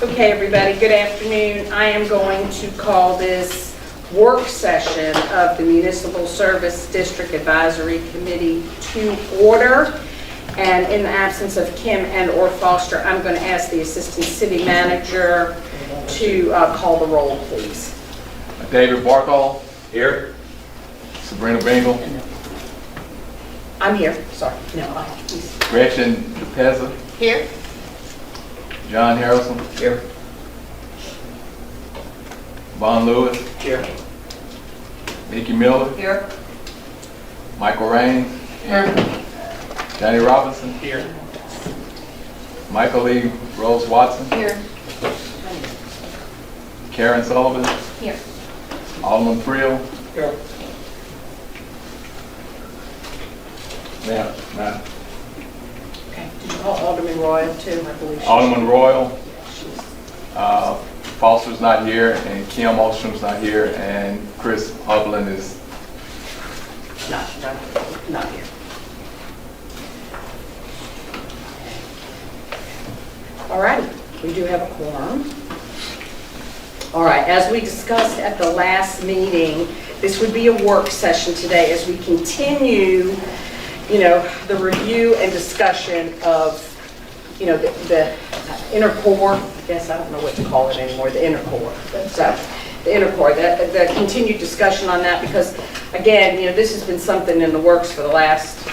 Okay, everybody, good afternoon. I am going to call this work session of the Municipal Service District Advisory Committee to order. And in the absence of Kim and/or Foster, I'm going to ask the Assistant City Manager to call the roll, please. David Barthol. Here. Sabrina Bingle. I'm here, sorry. No, please. Gretchen DePezza. Here. John Harrison. Here. Von Lewis. Here. Nikki Miller. Here. Michael Raines. Here. Johnny Robinson. Here. Michael Lee Rose Watson. Here. Karen Sullivan. Here. Alderman Friel. Here. Now. Okay, did you call Alderman Royal too, I believe? Alderman Royal. Foster's not here, and Kim Ostrom's not here, and Chris Upland is Not here. All right, we do have a quorum. All right, as we discussed at the last meeting, this would be a work session today as we continue, the review and discussion of, the inner core. I guess I don't know what to call it anymore, the inner core. So, the inner core, the continued discussion on that, because again, this has been something in the works for the last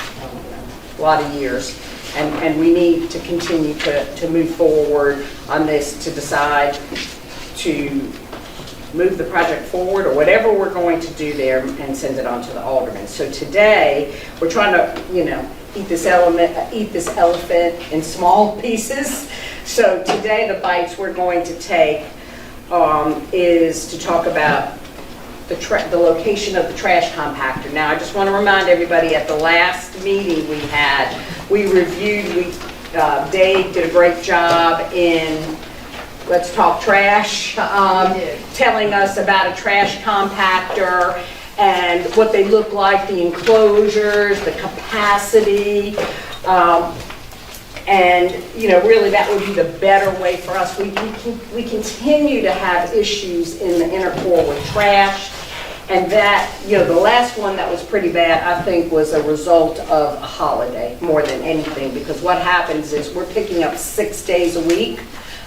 lot of years, and we need to continue to move forward on this to decide to move the project forward or whatever we're going to do there and send it on to the aldermen. So today, we're trying to, eat this elephant in small pieces. So today, the bites we're going to take is to talk about the location of the trash compactor. Now, I just want to remind everybody, at the last meeting we had, we reviewed, Dave did a great job in Let's Talk Trash, telling us about a trash compactor and what they look like, the enclosures, the capacity, and really that would be the better way for us. We continue to have issues in the inner core with trash, and that, the last one that was pretty bad, I think, was a result of a holiday more than anything, because what happens is we're picking up 6 days a week,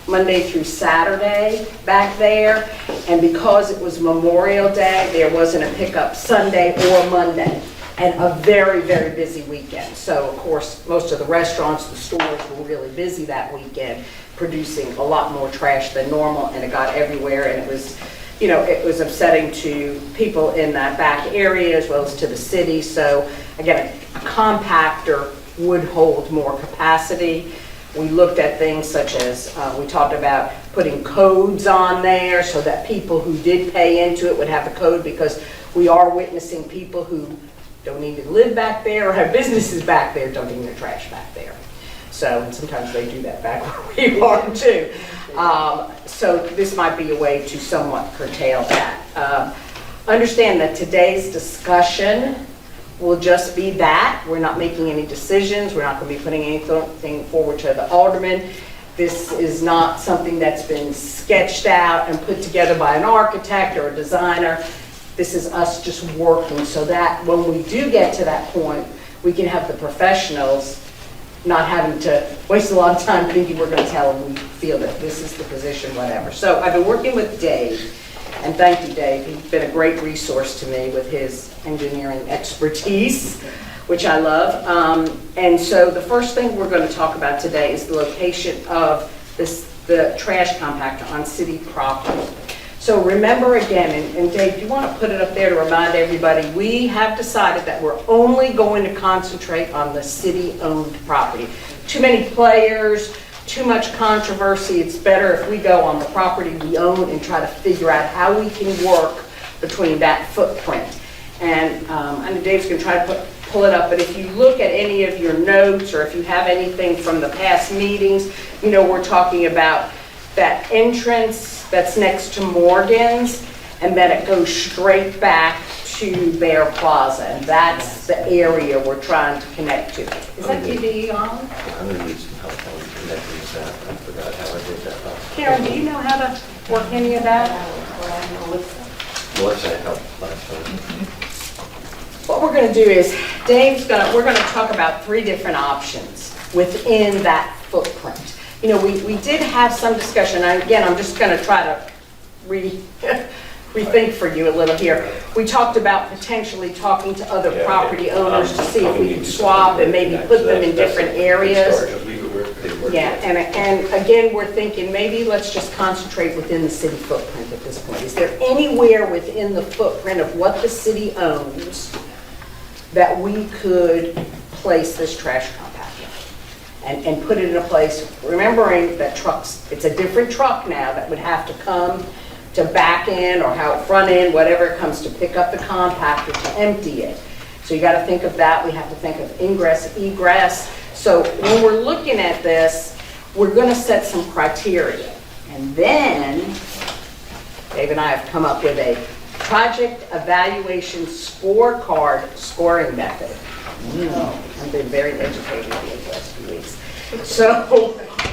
Monday through Saturday back there, and because it was Memorial Day, there wasn't a pickup Sunday or Monday, and a very, very busy weekend. So, of course, most of the restaurants, the stores were really busy that weekend, producing a lot more trash than normal, and it got everywhere, and it was, it was upsetting to people in that back area as well as to the city. So, again, a compactor would hold more capacity. We looked at things such as, we talked about putting codes on there so that people who did pay into it would have the code, because we are witnessing people who don't even live back there or have businesses back there dumping their trash back there. So sometimes they do that back where we are too. So this might be a way to somewhat curtail that. Understand that today's discussion will just be that. We're not making any decisions. We're not going to be putting anything forward to the aldermen. This is not something that's been sketched out and put together by an architect or a designer. This is us just working so that when we do get to that point, we can have the professionals not having to waste a lot of time thinking we're going to tell them we feel that this is the position, whatever. So I've been working with Dave. And thank you, Dave. He's been a great resource to me with his engineering expertise, which I love. And so the first thing we're going to talk about today is the location of the trash compactor on city property. So remember again, and Dave, do you want to put it up there to remind everybody, we have decided that we're only going to concentrate on the city-owned property. Too many players, too much controversy. It's better if we go on the property we own and try to figure out how we can work between that footprint. And I know Dave's going to try to pull it up, but if you look at any of your notes or if you have anything from the past meetings, we're talking about that entrance that's next to Morgan's, and then it goes straight back to Bear Plaza, and that's the area we're trying to connect to. Is that TV on? I'm going to need some help on connecting this out. I forgot how I did that last Karen, do you know how to work any of that? Melissa helped last time. What we're gonna do is, we're gonna talk about 3 different options within that footprint. You know, we did have some discussion, and again, I'm just gonna try to rethink for you a little here. We talked about potentially talking to other property owners to see if we could swap and maybe put them in different areas. Yeah, and again, we're thinking maybe let's just concentrate within the city footprint at this point. Is there anywhere within the footprint of what the city owns that we could place this trash compactor and put it in a place, remembering that it's a different truck now that would have to come to back in or how front end, whatever it comes to pick up the compactor to empty it. So you got to think of that. We have to think of ingress, egress. So when we're looking at this, we're going to set some criteria. And then Dave and I have come up with a project evaluation scorecard scoring method. I've been very educated in the last few weeks. So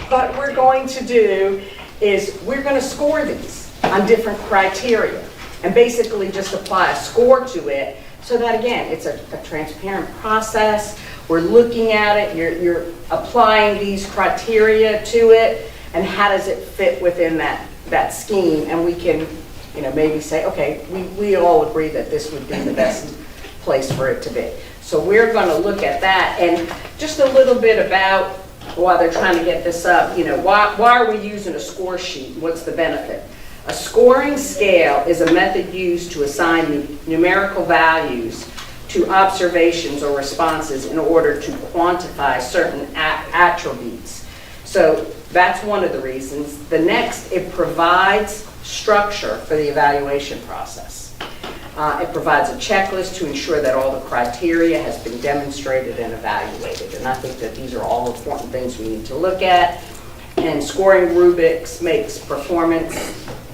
what we're going to do is we're going to score these on different criteria and basically just apply a score to it so that, again, it's a transparent process. We're looking at it, you're applying these criteria to it, and how does it fit within that scheme? And we can, you know, maybe say, okay, we all agree that this would be the best place for it to be. So we're going to look at that, and just a little bit about, while they're trying to get this up, you know, why are we using a score sheet? What's the benefit? A scoring scale is a method used to assign numerical values to observations or responses in order to quantify certain attributes. So that's one of the reasons. The next, it provides structure for the evaluation process. It provides a checklist to ensure that all the criteria has been demonstrated and evaluated. And I think that these are all important things we need to look at. And scoring rubrics makes performance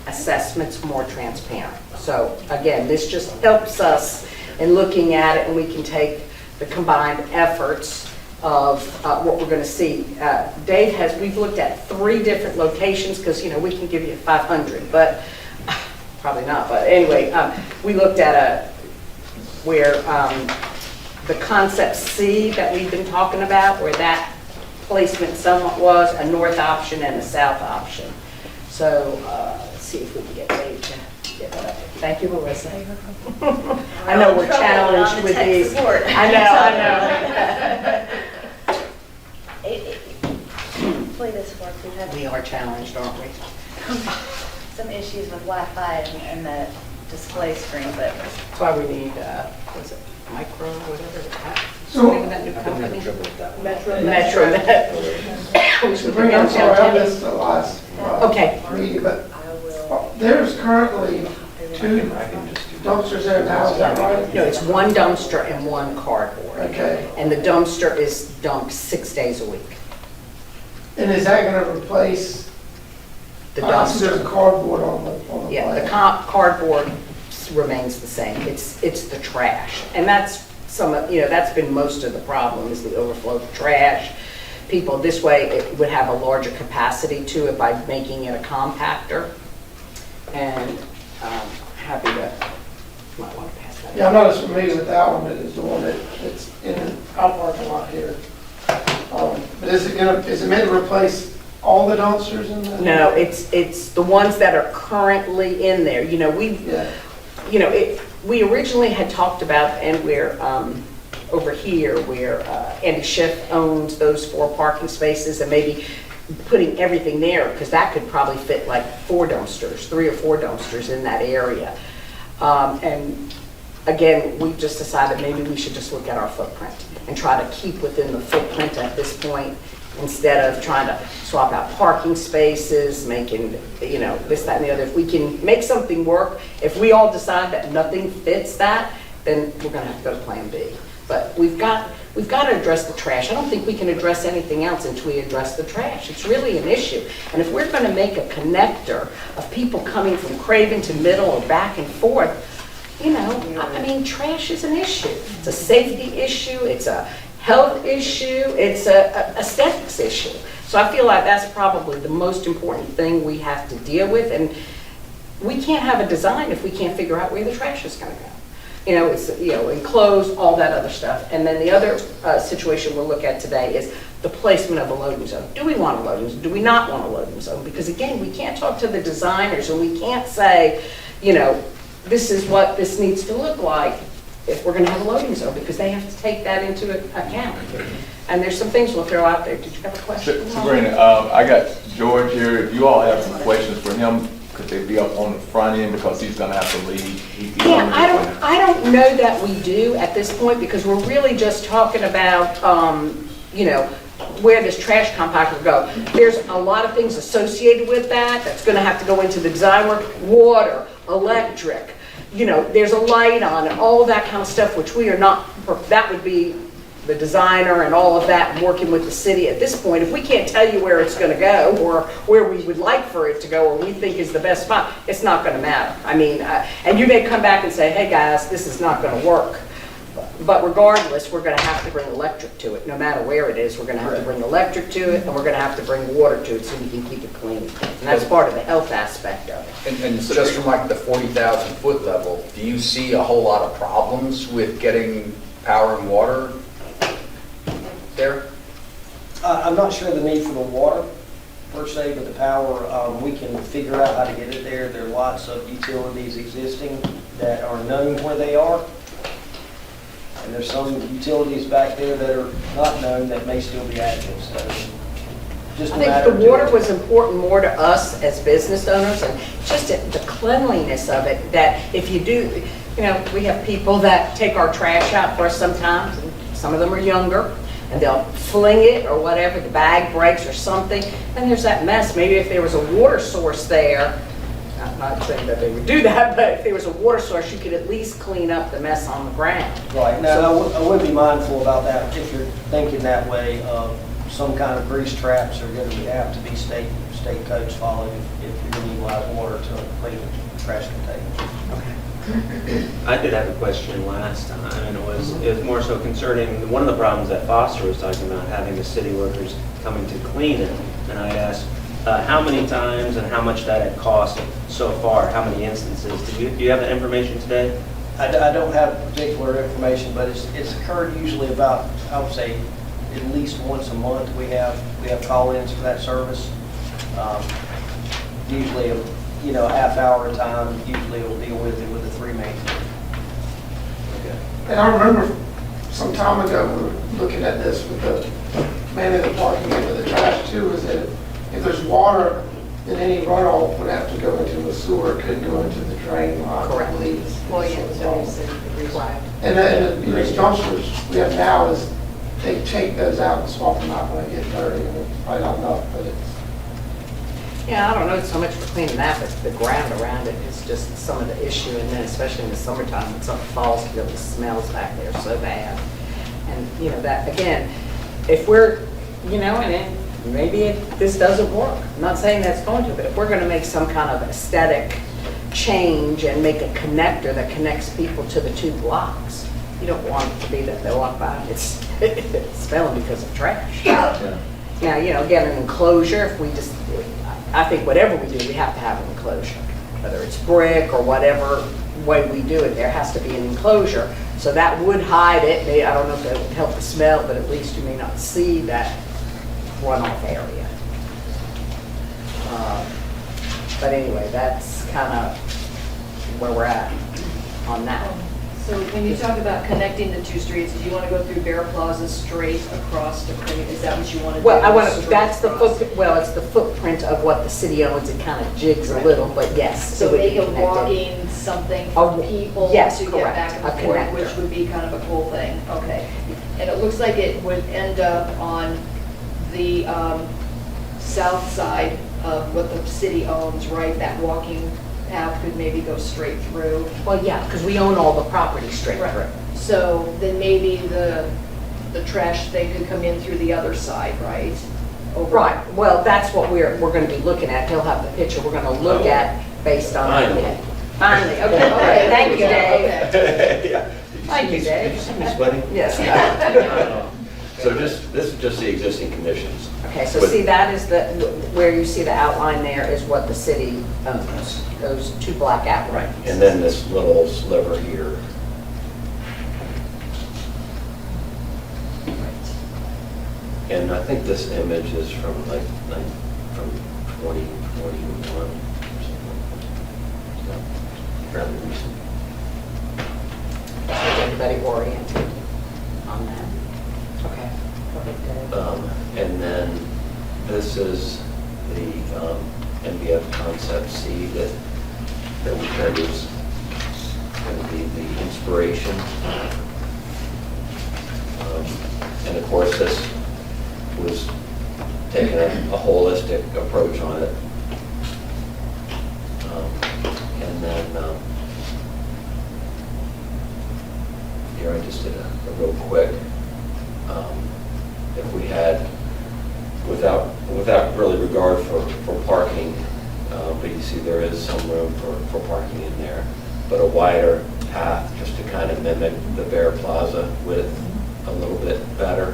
assessments more transparent. So again, this just helps us in looking at it, and we can take the combined efforts of what we're going to see. We've looked at 3 different locations because, you know, we can give you 500, but probably not. But anyway, we looked at where the concept C that we've been talking about, where that placement somewhat was a north option and a south option. So let's see if we can get Dave to get that up. Thank you, Melissa. I know we're challenged with these. I know. Hopefully this works. We are challenged, aren't we? Some issues with Wi-Fi and the display screen, but That's why we need, was it Micro, whatever it's called? So, What's the name of that new company? Metronet. We to should bring bring up, up sorry, I missed the last Okay. meeting, but I will. there's currently 2 dumpsters there now, is that right? No, it's 1 dumpster and 1 cardboard. Okay, And the dumpster is dumped 6 days a week. and is that gonna replace, The I see there's a dumpster. cardboard on the Yeah, the plan. cardboard remains the same. It's the trash. And that's that's been most of the problem, is the overflow of trash. People, this way, it would have a larger capacity to it by making it a compactor. And happy to, might want to pass that. Yeah, I'm not as familiar with that one, it is the one that's in our parking lot here. But is it meant to replace all the dumpsters in the? No, it's the ones that are currently in there. You know, Yeah, we originally had talked about, and we're over here where Andy Schiff owns those 4 parking spaces, and maybe putting everything there, because that could probably fit like 4 dumpsters, 3 or 4 dumpsters in that area. And again, we've just decided maybe we should just look at our footprint and try to keep within the footprint at this point, instead of trying to swap out parking spaces, making, this, that, and the other. If we can make something work, if we all decide that nothing fits that, then we're going to have to go to Plan B. But we've got to address the trash. I don't think we can address anything else until we address the trash. It's really an issue. And if we're going to make a connector of people coming from Craven to Middle or back and forth, trash is an issue. It's a safety issue. It's a health issue. It's a aesthetics issue. So I feel like that's probably the most important thing we have to deal with, and we can't have a design if we can't figure out where the trash is gonna go. You know, it's, you know, enclosed, all that other stuff. And then the other situation we'll look at today is the placement of a loading zone. Do we want a loading zone? Do we not want a loading zone? Because again, we can't talk to the designers and we can't say, you know, this is what this needs to look like if we're gonna have a loading zone, because they have to take that into account. And there's some things we'll throw out there. Did you have a question? Sabrina, I got George here. If you all have some questions for him, could they be up on the front end because he's gonna have to leave? Yeah, I don't know that we do at this point, because we're really just talking about, you know, where this trash compactor will go. There's a lot of things associated with that that's gonna have to go into the design work, water, electric, you know, there's a light on it, all of that kind of stuff, which we are not, that would be the designer and all of that, and working with the city at this point. If we can't tell you where it's gonna go, or where we would like for it to go, or we think is the best spot, it's not gonna matter. I mean, and you may come back and say, hey guys, this is not gonna work. But regardless, we're gonna have to bring electric to it. No matter where it is, we're gonna have to bring electric to it, and we're gonna have to bring water to it so we can keep it clean. And that's part of the health aspect of it. And just from like the 40,000 foot level, do you see a whole lot of problems with getting power and water there? I'm not sure the need for the water per se, but the power, we can figure out how to get it there. There are lots of utilities existing that are known where they are. And there's some utilities back there that are not known that may still be active, so just a I matter think of the water doing- was important more to us as business owners, and just the cleanliness of it, that if you do, you know, we have people that take our trash out for us sometimes, and some of them are younger, and they'll fling it or whatever, the bag breaks or something, and there's that mess. Maybe if there was a water source there, I'm not saying that they would do that, but if there was a water source, you could at least clean up the mess on the ground. Right, now, I would be mindful about that if you're thinking that way. Some kind of grease traps are going to have to be state codes followed if you're going to utilize water to clean trash containers. I did have a question last time, and it was more so concerning one of the problems that Foster was talking about, having the city workers coming to clean it. And I asked how many times and how much that had cost so far, how many instances. Do you have that information today? I don't have particular information, but it's occurred usually about, I would say, at least once a month. We have call-ins for that service. Usually, a half hour at a time. Usually, it'll deal with it with a 3-man team. Okay. And I remember some time ago, we were looking at this with the man in the parking lot with the trash too, is that if there's water, then any runoff would have to go into a sewer, it couldn't go into the drain line, I Correct. believe. Well, yeah, so you said required. And the dumpsters we have now is, they take those out and swap them out when they get dirty, and it's probably not enough, but it's, Yeah, I don't know so much for cleaning that, but the ground around it is just some of the issue, and then especially in the summertime, when something falls, it really smells back there so bad. And, that, again, if we're, and then maybe this doesn't work. I'm not saying that's going to, but if we're gonna make some kind of aesthetic change and make a connector that connects people to the 2 blocks, you don't want it to be that they walk by and it's smelling because of trash. Yeah. Now, again, an enclosure, if we just, I think whatever we do, we have to have an enclosure. Whether it's brick or whatever way we do it, there has to be an enclosure. So that would hide it. I don't know if that would help the smell, but at least you may not see that runoff area. But anyway, that's kind of where we're at on that. So when you talk about connecting the 2 streets, do you want to go through Bear Plaza straight across to Cream? Is that what you want to do? Well, it's the footprint of what the city owns. It kind of jigs a little, but yes. So it would be make a connected. walking something for people yes, to get correct. back A and forth, connector. which would be kind of a cool thing. Okay. And it looks like it would end up on the south side of what the city owns, right? That walking path could maybe go straight through. Well, yeah, because we own all the property straight through. So then maybe the trash thing could come in through the other side, right? Over- Right, well, that's what we're going to be looking at. He'll have the picture we're going to look at based on. Finally. Finally, okay, thank you, Dave. Okay. Yeah. Thank you, Dave. Did you see me sweating? Yes. So just, this is just the existing conditions. Okay, so But- see, that is the, where you see the outline there is what the city owns, those two black outlines. And then this little sliver here. And I think this image is from from 2021 or something. So, rather recent. Is everybody oriented on that? Okay. And then this is the MBF concept C that we heard is going to be the inspiration. And of course, this was taking a holistic approach on it. And then here I just did a real quick. If we had, without really regard for parking, but you see there is some room for parking in there, but a wider path just to kind of mimic the Bear Plaza width a little bit better,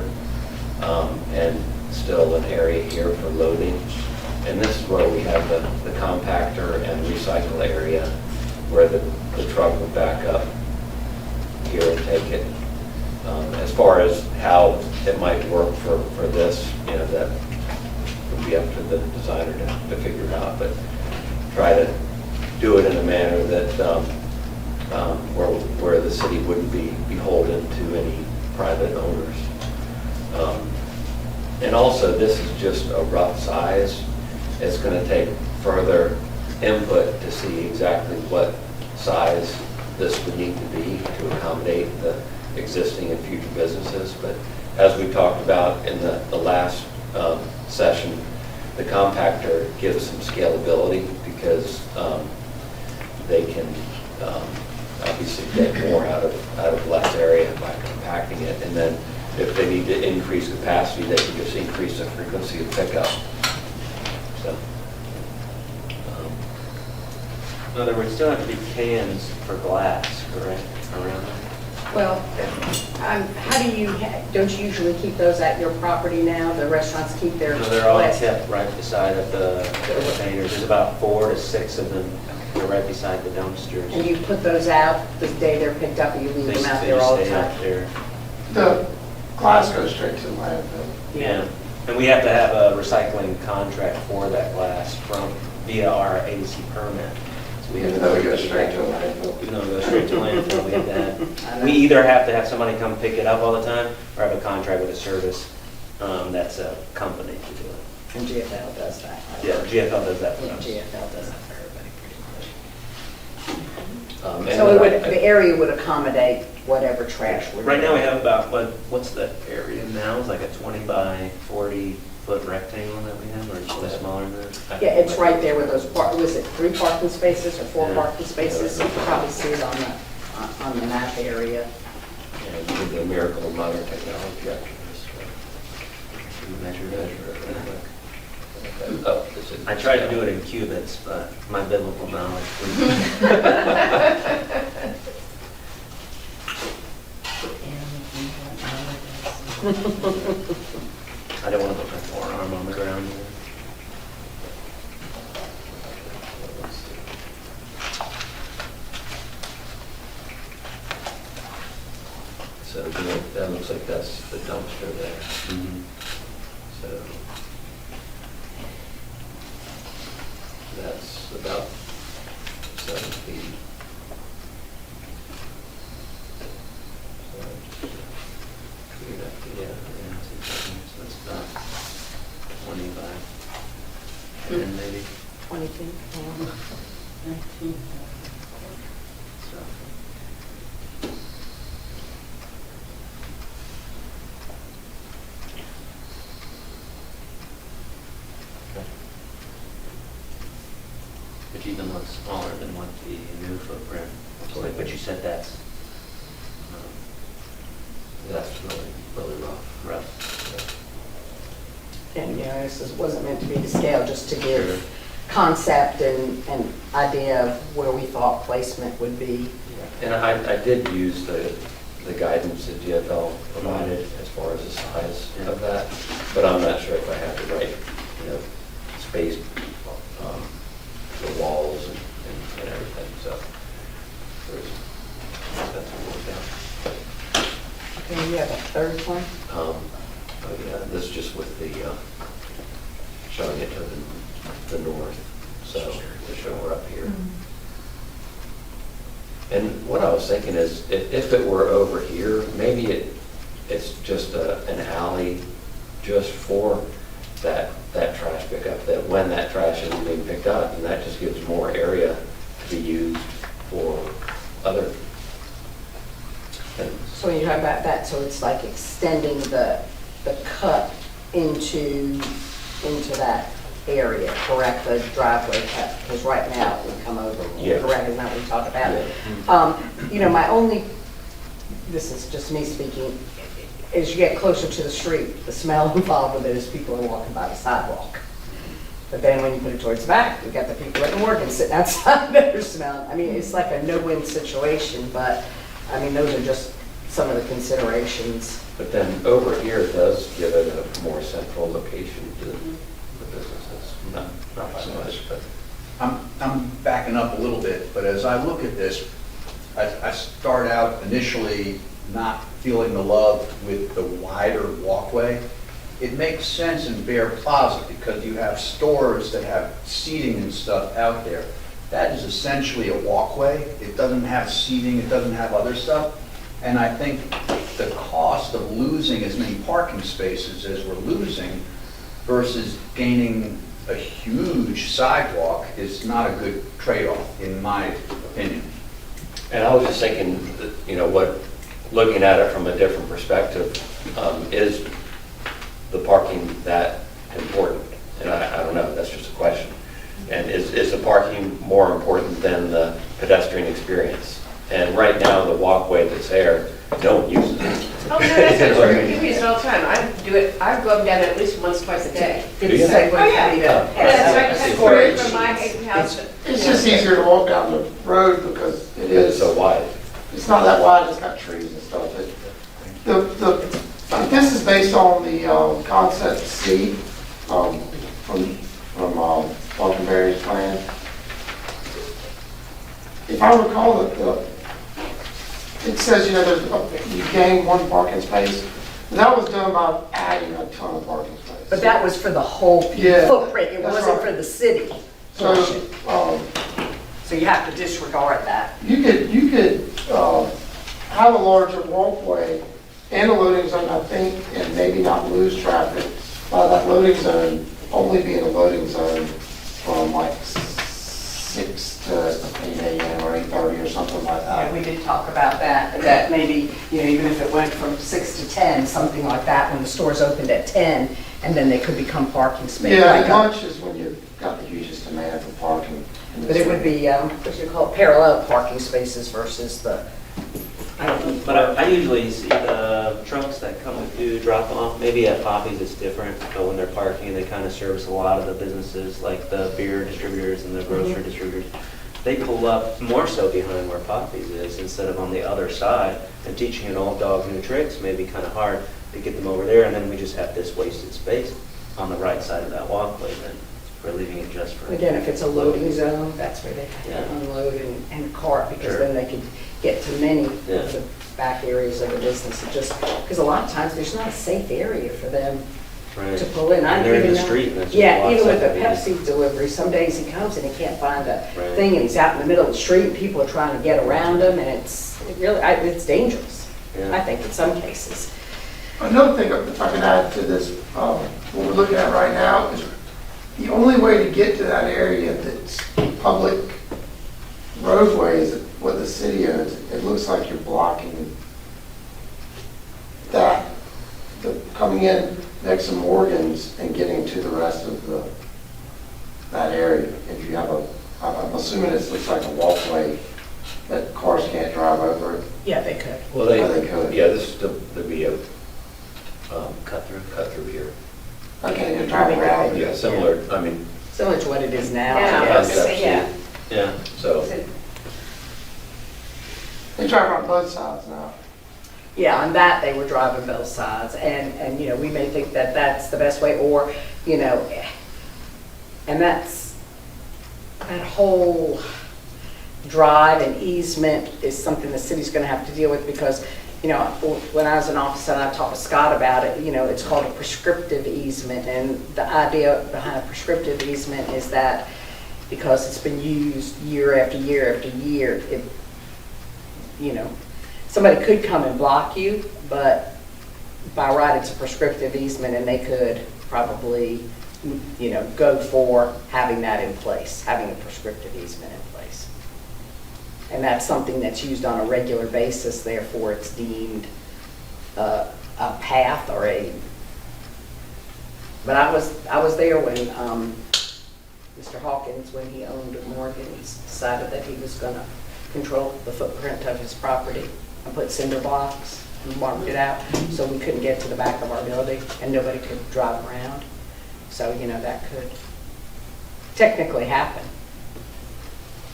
and still an area here for loading. And this is where we have the compactor and recycle area where the truck would back up here and take it. As far as how it might work for this, you know, that would be up to the designer to figure out, but try to do it in a manner that where the city wouldn't be beholden to any private owners. And also, this is just a rough size. It's going to take further input to see exactly what size this would need to be to accommodate the existing and future businesses. But as we talked about in the last session, the compactor gives some scalability because they can obviously get more out of less area by compacting it. And then if they need to increase capacity, they can just increase the frequency of pickup. So, In other words, still have to be cans for glass, correct, around it? Well, how do you, don't you usually keep those at your property now? The restaurants keep their No, they're all glass- kept right beside of the containers. There's about 4 to 6 of them. They're right beside the dumpsters. And you put those out the day they're picked up, and you leave They them out they there all the stay out time? there. The glass goes straight to the landfill. Yeah, and we have to have a recycling contract for that glass via our ADC permit. So we have Even though it goes straight to a landfill. Even though it goes straight to landfill, we have to have, we either have to have somebody come pick it up all the time, or have a contract with a service that's a company to do it. And GFL does that. Yeah, GFL does that for Yeah, us. GFL does that for everybody pretty much. and So it would, I- the area would accommodate whatever trash would. Right now, we have about, what's the area now? It's like a 20 by 40 foot rectangle that we have, or it's a little smaller than that? Yeah, it's right there with those, was it 3 parking spaces or 4 Yeah. parking spaces? You can probably see it on the map area. and with the miracle of modern technology, I can just Measure measure it. it real quick. Oh, this is- I tried to do it in cubits, but my biblical knowledge. I don't want to put my forearm on the ground either. So that looks like that's the dumpster there. So that's about 7 feet. So just clean up the, So it's about 20 by 10 maybe. 20 feet. So, which even looks smaller than what the new footprint looks like, but you said that's that's really, really rough. rough. And, you know, this wasn't meant to be to scale, just to Sure. give concept and idea of where we thought placement would be. And I did use the guidance that GFL provided as far as the size of that, but I'm not sure if I have the right, space, the walls and everything, so that's what Okay, you have a third one? we're down. But yeah, this is just with the, showing it to the north, so to show we're up here. And what I was thinking is, if it were over here, maybe it's just an alley just for that trash pickup, that when that trash is being picked up, and that just gives more area to be used for other things. So when you talk about that, so it's like extending the cut into that area, correct, the driveway cut, because right now it would come over, Yeah. correct, isn't that what we talk about? Yeah. My only, this is just me speaking, as you get closer to the street, the smell involved with it is people are walking by the sidewalk. But then when you put it towards the back, you've got the people at Morgan sitting outside that are smelling. I mean, it's like a no-win situation, but, those are just some of the considerations. But then over here does give it a more central location to the businesses, not by much, but. I'm backing up a little bit, but as I look at this, I start out initially not feeling the love with the wider walkway. It makes sense in Bear Plaza because you have stores that have seating and stuff out there. That is essentially a walkway. It doesn't have seating, it doesn't have other stuff. And I think the cost of losing as many parking spaces as we're losing versus gaining a huge sidewalk is not a good trade-off, in my opinion. And I was just thinking, looking at it from a different perspective, is the parking that important? And I don't know, that's just a question. And is the parking more important than the pedestrian experience? And right now, the walkway that's there, no one uses it. Oh, no, that's not true. You use it all the time. I go up and down at least once, twice a day. Do you? It's a segue Oh, yeah. for me to Yeah, that's right. That's Storage. from my house. It's just easier to walk down the road because it It's is, so wide. it's not that wide, it's got trees and stuff. This is based on the concept C from Falconberry's plan. If I recall, it says, you gain one parking space. That was done by adding a ton of parking spaces. But that was for the whole Yeah, footprint, it that's wasn't right. for the city. So, So you have to disregard that. you could have a larger walkway and a loading zone, I think, and maybe not lose traffic by that loading zone only being a loading zone from like 6 to 8 a.m. or 8:30 or something like Yeah, that. we did talk about that maybe, even if it went from 6 to 10, something like that, when the stores opened at 10, and then they could become parking spaces. Yeah, lunch is when you've got the hugest demand for parking. in the But it would city. be, what do you call it, parallel parking spaces versus the, I don't know. But I usually see the trucks that come to drop off, maybe at Poppy's it's different, but when they're parking, they kind of service a lot of the businesses, like the beer distributors and the grocery distributors. They pull up more so behind where Poppy's is instead of on the other side, and teaching an old dog new tricks may be kind of hard to get them over there, and then we just have this wasted space on the right side of that walkway, then we're leaving it just for. Again, if it's a loading zone, that's where they have Yeah. to unload and cart, because Sure. then they could get to many Yeah. of the back areas of the business. It just, because a lot of times, there's not a safe area for them Right. to pull in. I And don't they're in even the know. street, and that's just Yeah, blocks even with up the everything. Pepsi delivery, some days he comes and he can't find a Right. thing, and he's out in the middle of the street, and people are trying to get around him, and it's dangerous, Yeah. I think, in some cases. Another thing, if I can add to this, what we're looking at right now is the only way to get to that area that's public roadway is what the city owns. It looks like you're blocking that, coming in next to Morgan's and getting to the rest of that area. If you have I'm assuming it looks like a walkway that cars can't drive over it. Yeah, they could. Well, Oh, they could. this is the be a Cut through. cut through here. Okay, they're driving around. Yeah, similar, Similar to what it is now. Yeah. yes. concept, Yeah. so. They drive on both sides now. Yeah, on that, they were driving both sides, and, you know, we may think that that's the best way, or, you know, and that's, that whole drive and easement is something the city's gonna have to deal with, because, you know, when I was in office and I talked with Scott about it, you know, it's called a prescriptive easement, and the idea behind a prescriptive easement is that because it's been used year after year after year, it, you know, somebody could come and block you, but by right, it's a prescriptive easement, and they could probably, you know, go for having that in place, having a prescriptive easement in place. And that's something that's used on a regular basis, therefore it's deemed a path or a, but I was there when Mr. Hawkins, when he owned Morgan's, decided that he was gonna control the footprint of his property and put cinder blocks and marked it out, so we couldn't get to the back of our building and nobody could drive around. So, you know, that could technically happen.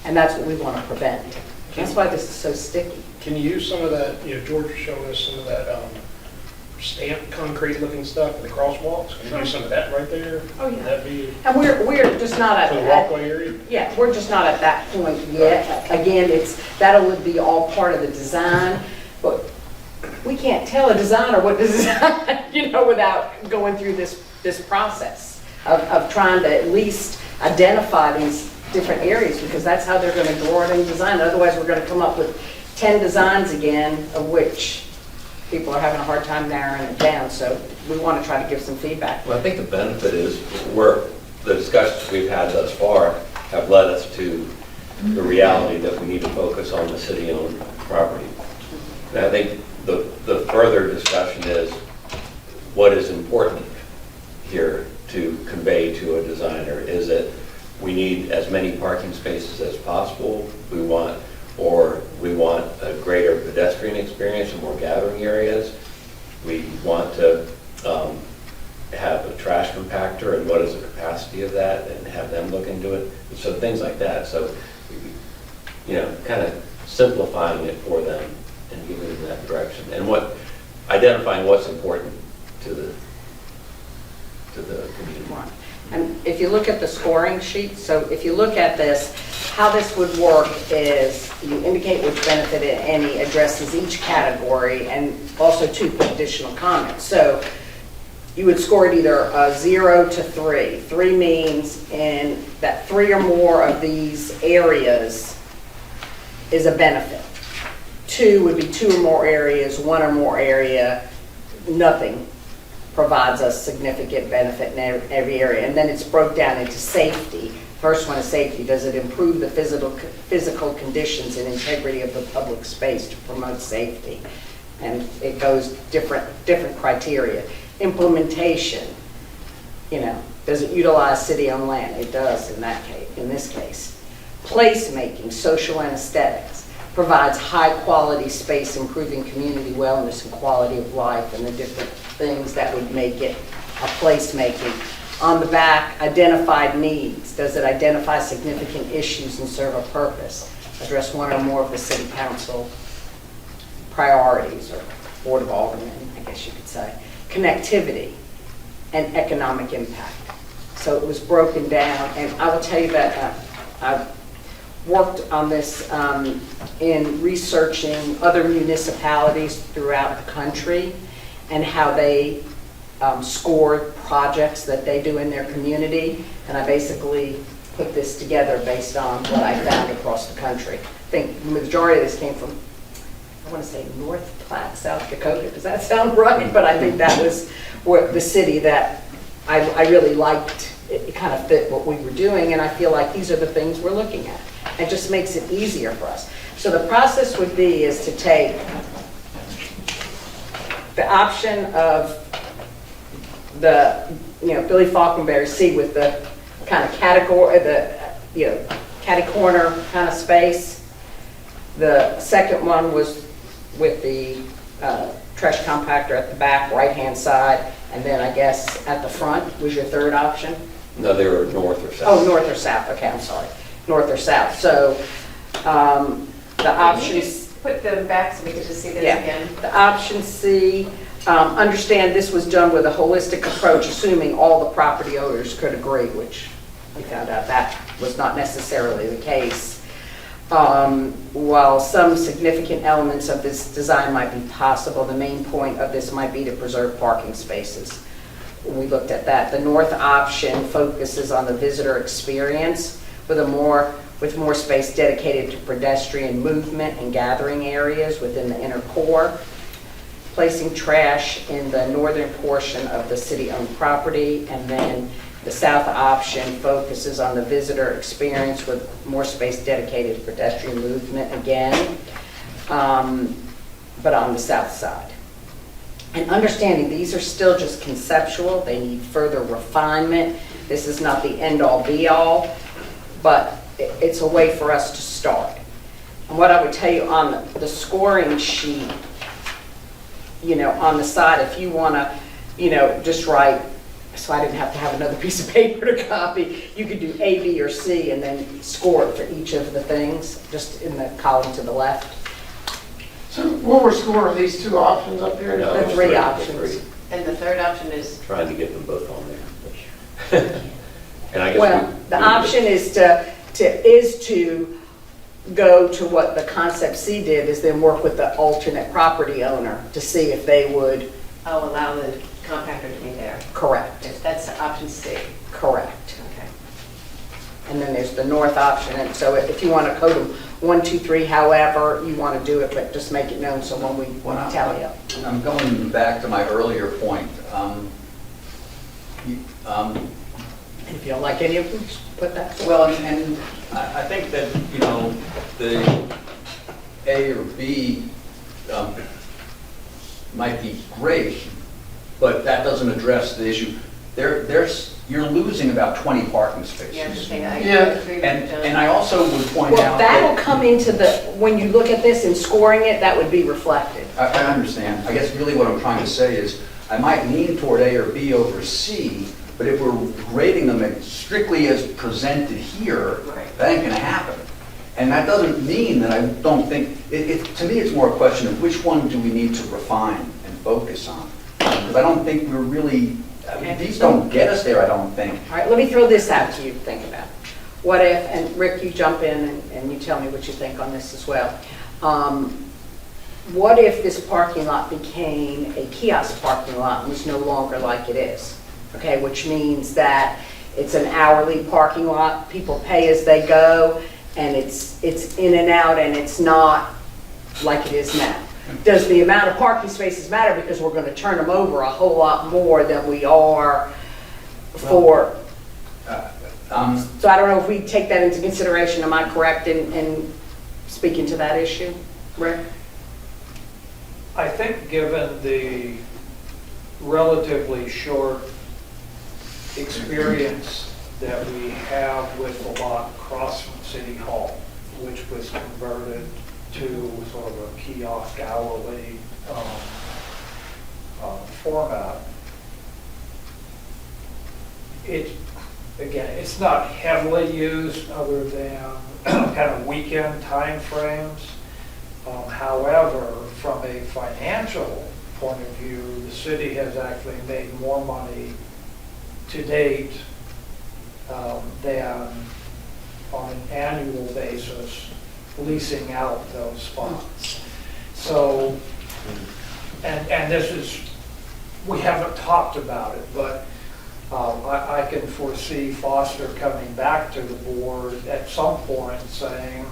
And that's what we want to prevent. That's why this is so sticky. Can you use some of that, you know, George was showing us some of that stamped concrete looking stuff in the crosswalks? Can you use some of that right there? Oh, yeah. Would that be And we're just not at for the that. walkway area? Yeah, we're just not at that point yet. Again, that'll be all part of the design, but we can't tell a designer what to design, you know, without going through this process of trying to at least identify these different areas, because that's how they're going to draw it and design. Otherwise, we're going to come up with 10 designs again, of which people are having a hard time narrowing it down. So we want to try to give some feedback. Well, I think the benefit is the discussions we've had thus far have led us to the reality that we need to focus on the city-owned property. And I think the further discussion is what is important here to convey to a designer. Is it we need as many parking spaces as possible, we want a greater pedestrian experience and more gathering areas, we want to have a trash compactor, and what is the capacity of that, and have them look into it, so things like that. So, you know, kind of simplifying it for them and giving them that direction, and identifying what's important to the community. And if you look at the scoring sheet, so if you look at this, how this would work is you indicate which benefit, if any, addresses each category, and also to put additional comments. So you would score it either 0 to 3. 3 means that 3 or more of these areas is a benefit. 2 would be 2 or more areas, 1 or more area, nothing provides us significant benefit in every area. And then it's broke down into safety. First one is safety. Does it improve the physical conditions and integrity of the public space to promote safety? And it goes different criteria. Implementation, you know, does it utilize city-owned land? It does in this case. Placemaking, social and aesthetics, provides high-quality space, improving community wellness and quality of life, and the different things that would make it a placemaking. On the back, identified needs. Does it identify significant issues and serve a purpose? Address one or more of the city council priorities, or board of aldermen, I guess you could say. Connectivity and economic impact. So it was broken down, and I will tell you that I've worked on this in researching other municipalities throughout the country and how they score projects that they do in their community. And I basically put this together based on what I found across the country. I think the majority of this came from, I want to say North Platte, South Dakota. Does that sound right? But I think that was the city that I really liked. It kind of fit what we were doing, and I feel like these are the things we're looking at. It just makes it easier for us. So the process would be is to take the option of the, Billy Falconberry C with the kind of category, catty corner kind of space. The second one was with the trash compactor at the back right-hand side, and then I guess at the front was your third option? No, they were north or south. Oh, north or south. Okay, I'm sorry. North or south. So the options. put them back so we can just see this Yeah. again. The option C, understand this was done with a holistic approach, assuming all the property owners could agree, which we found out that was not necessarily the case. While some significant elements of this design might be possible, the main point of this might be to preserve parking spaces. We looked at that. The north option focuses on the visitor experience with more space dedicated to pedestrian movement and gathering areas within the inner core. Placing trash in the northern portion of the city-owned property, and then the south option focuses on the visitor experience with more space dedicated to pedestrian movement again, but on the south side. And understanding these are still just conceptual, they need further refinement. This is not the end-all be-all, but it's a way for us to start. And what I would tell you on the scoring sheet, on the side, if you want to, just write, so I didn't have to have another piece of paper to copy, you could do A, B, or C, and then score it for each of the things, just in the column to the left. So what were scoring these two options up here? No, The three options. And the third option is, Trying to get them both on there. which- And I guess Well, the option is to go to what the Concept C did, is then work with the alternate property owner to see if they would allow the compactor to be there. correct. Yes, that's option C. Correct. Okay. And then there's the north option, and so if you want to code them 1, 2, 3, however you want to do it, but just make it known so when we tally up. I'm going back to my earlier point. If you don't like any of them, just put that. Well, and I think that, the A or B might be great, but that doesn't address the issue. You're losing about 20 parking spaces. Yeah, I'm just saying, I Yeah. agree with John. And I also would point Well, out that'll that, come into when you look at this and scoring it, that would be reflected. I understand. I guess really what I'm trying to say is, I might lean toward A or B over C, but if we're grading them strictly as presented here, Right. that ain't gonna happen. And that doesn't mean that I don't think, to me, it's more a question of which one do we need to refine and focus on? Because I don't think we're really, these don't get us there, I don't think. All right, let me throw this out to you to think about. What if, and Rick, you jump in and you tell me what you think on this as well. What if this parking lot became a kiosk parking lot and was no longer like it is? Okay, which means that it's an hourly parking lot, people pay as they go, and it's in and out, and it's not like it is now. Does the amount of parking spaces matter because we're going to turn them over a whole lot more than we are for? So I don't know if we take that into consideration. Am I correct in speaking to that issue, Rick? I think given the relatively short experience that we have with the lot across from City Hall, which was converted to sort of a kiosk hourly format, it's not heavily used other than kind of weekend timeframes. However, from a financial point of view, the city has actually made more money to date than on an annual basis leasing out those spots. So, and this is, we haven't talked about it, but I can foresee Foster coming back to the board at some point saying,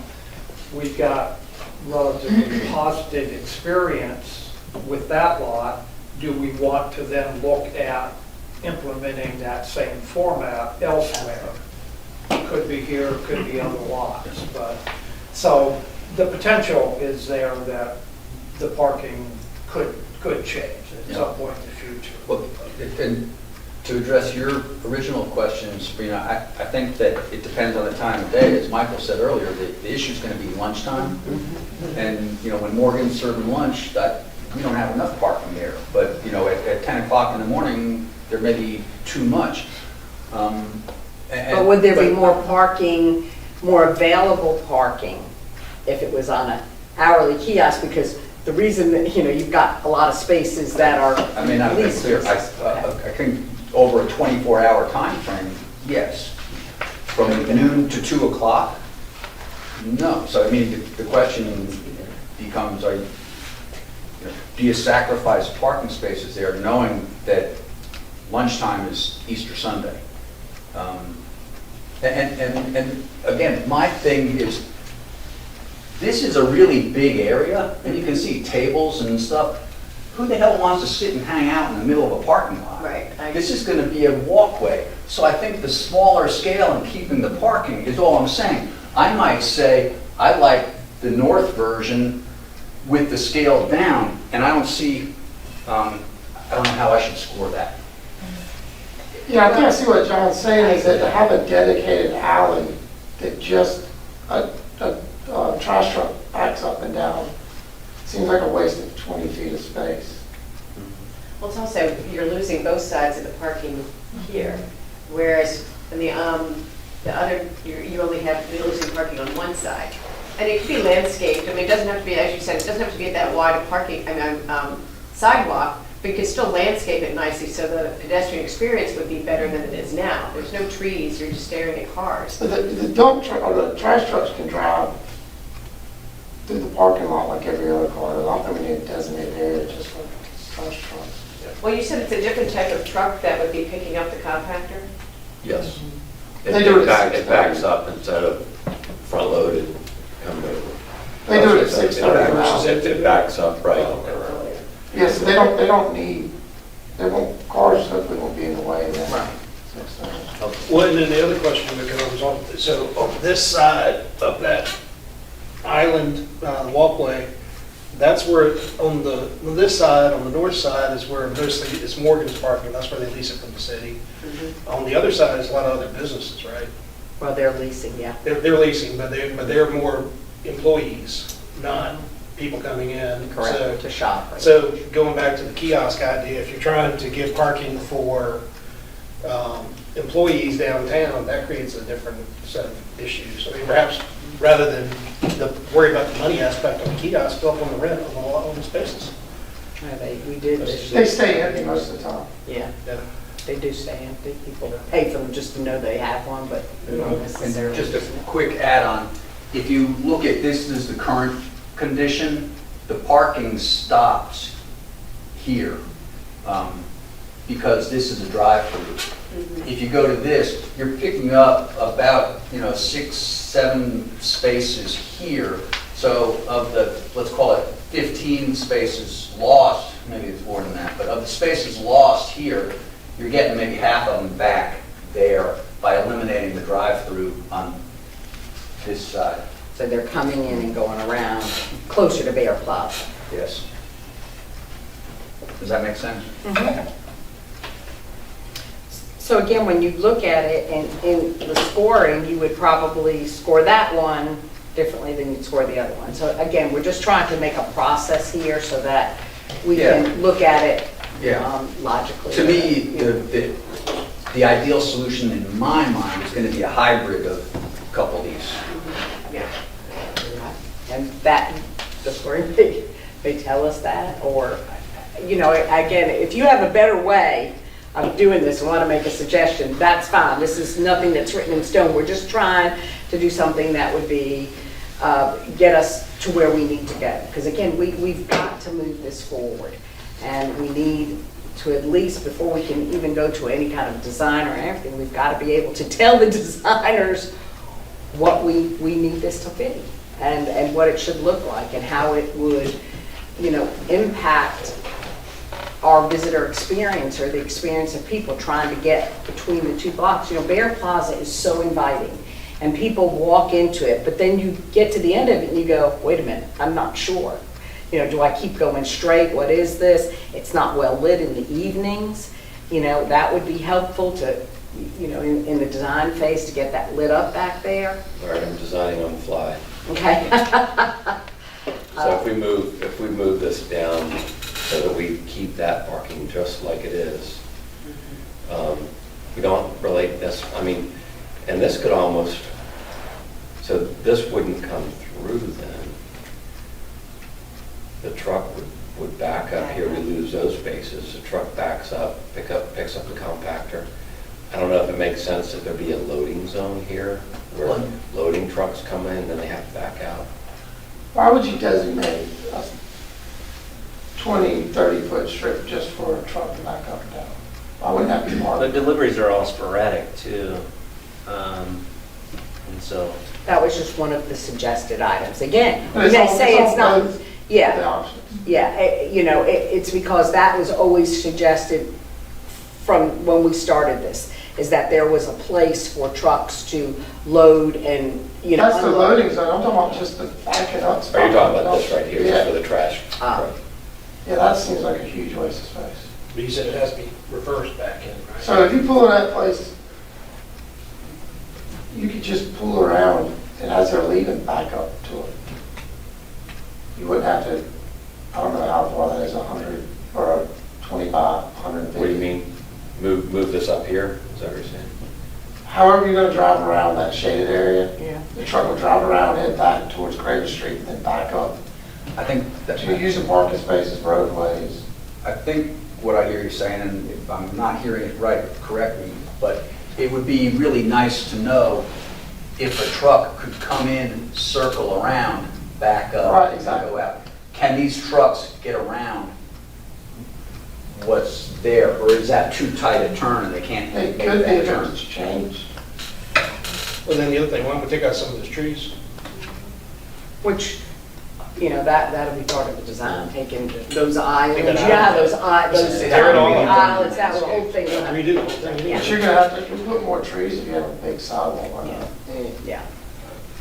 we've got relatively positive experience with that lot. Do we want to then look at implementing that same format elsewhere? Could be here, could be other lots, but, so the potential is there that the parking could change at some point in the future. Well, and to address your original question, Sabrina, I think that it depends on the time of day. As Michael said earlier, the issue's going to be lunchtime. And, when Morgan's serving lunch, we don't have enough parking there. But, at 10 o'clock in the morning, there may be too much. But would there be more parking, more available parking if it was on a hourly kiosk, because the reason that, you've got a lot of spaces that are. I may not have been leased. clear. I think over a 24-hour time frame, yes. From noon to 2 o'clock, no. So I mean, the question becomes, do you sacrifice parking spaces there knowing that lunchtime is Easter Sunday? And again, my thing is, this is a really big area, and you can see tables and stuff. Who the hell wants to sit and hang out in the middle of a parking lot? Right. This is going to be a walkway. So I think the smaller scale and keeping the parking is all I'm saying. I might say, I like the north version with the scale down, and I don't see, I don't know how I should score that. Yeah, I think I see what John's saying, is that to have a dedicated alley that just a trash truck backs up and down, seems like a waste of 20 feet of space. Well, it's also, you're losing both sides of the parking here, whereas in the other, you only have, you're losing parking on one side. And it could be landscaped. I mean, it doesn't have to be, as you said, it doesn't have to be that wide a parking, sidewalk, but you can still landscape it nicely so the pedestrian experience would be better than it is now. There's no trees, you're just staring at cars. So the dump truck, or the trash trucks can drive through the parking lot like every other car. They're not going to be a designated area just for trash trucks. Well, you said it's a different type of truck that would be picking up the compactor? Yes. They do it at It backs up instead of front-loaded, coming over. They do it at It 6:30 backs- now. It backs up, right. Yes, they don't need, cars hopefully won't be in the way then. Right. 6:30. Well, and then the other question that comes on, so on this side of that island walkway, that's where, on this side, on the north side, is where mostly it's Morgan's parking, that's where they lease it from the city. On the other side is a lot of other businesses, right? Well, they're leasing, yeah. They're leasing, but they're more employees, not people coming in. Correct, to shop. Right? So going back to the kiosk idea, if you're trying to give parking for employees downtown, that creates a different set of issues. I mean, perhaps rather than worry about the money aspect on the kiosk, go up on the rent on the spaces. Yeah, we did this They year. stay empty most of the time. Yeah, Yeah. they do stay empty. People pay for them just to know they have one, but they don't And necessarily. just a quick add-on, if you look at this as the current condition, the parking stops here because this is a drive-through. If you go to this, you're picking up about 6, 7 spaces here. So of the, let's call it 15 spaces lost, maybe it's more than that, but of the spaces lost here, you're getting maybe half of them back there by eliminating the drive-through on this side. So they're coming in and going around closer to Bear Plaza. Yes. Does that make sense? So again, when you look at it in the scoring, you would probably score that one differently than you'd score the other one. So again, we're just trying to make a process here so that we can look at it logically. To me, the ideal solution in my mind is going to be a hybrid of a couple of these. Yeah. And that, the scoring, they tell us that, or, again, if you have a better way of doing this and want to make a suggestion, that's fine. This is nothing that's written in stone. We're just trying to do something that would be, get us to where we need to go. Because again, we've got to move this forward. And we need to, at least before we can even go to any kind of design or anything, we've got to be able to tell the designers what we need this to be and what it should look like and how it would, impact our visitor experience or the experience of people trying to get between the two blocks. Bear Plaza is so inviting and people walk into it, but then you get to the end of it and you go, wait a minute, I'm not sure. Do I keep going straight? What is this? It's not well lit in the evenings. That would be helpful to, in the design phase to get that lit up back there. All right, I'm designing on the fly. Okay. So if we move this down so that we keep that parking just like it is, we don't relate this, and this could almost, so this wouldn't come through then. the truck would back up here, we lose those spaces, the truck backs up, picks up the compactor. I don't know if it makes sense that there be a loading zone here, where loading trucks come in, then they have to back out. Why would you designate a 20, 30-foot strip just for a truck to back up and down? Why wouldn't that be The marked? deliveries are all sporadic too. And so, That was just one of the suggested items. Again, But we it's may all- say it's it's all not, both yeah. The options. Yeah, it's because that was always suggested from when we started this, is that there was a place for trucks to load and, That's the unload. loading zone, I'm talking about just the backing up. Are you talking about this right here, just Yeah. for the trash? Ah. Yeah, that seems like a huge waste of space. But you said it has to be reversed back in, right? So if you pull in that place, you could just pull around and as they're leaving, back up to it. You wouldn't have to, I don't know how far that is, 100 or 25, 150. What do you mean, move this up here? Is that what you're saying? However you're gonna drive around that shaded area, Yeah. the truck will drive around, head back towards Craven Street, and then back up. I think that, To use the parking spaces, roadways. I think what I hear you saying, and if I'm not hearing it right, correct me, but it would be really nice to know if a truck could come in, circle around, back up, Right, and exactly. go out. Can these trucks get around what's there, or is that too tight a turn and they can't It make could be that if turn? it's changed. Well, then the other thing, why don't we take out some of those trees? Which, that'll be part of the design, taking those islands, Take you that know how out. those Tear it all up. islands, that whole thing. Redo the whole thing. Yeah. But you're gonna have to put more trees if you have a big sidewalk or not. Yeah.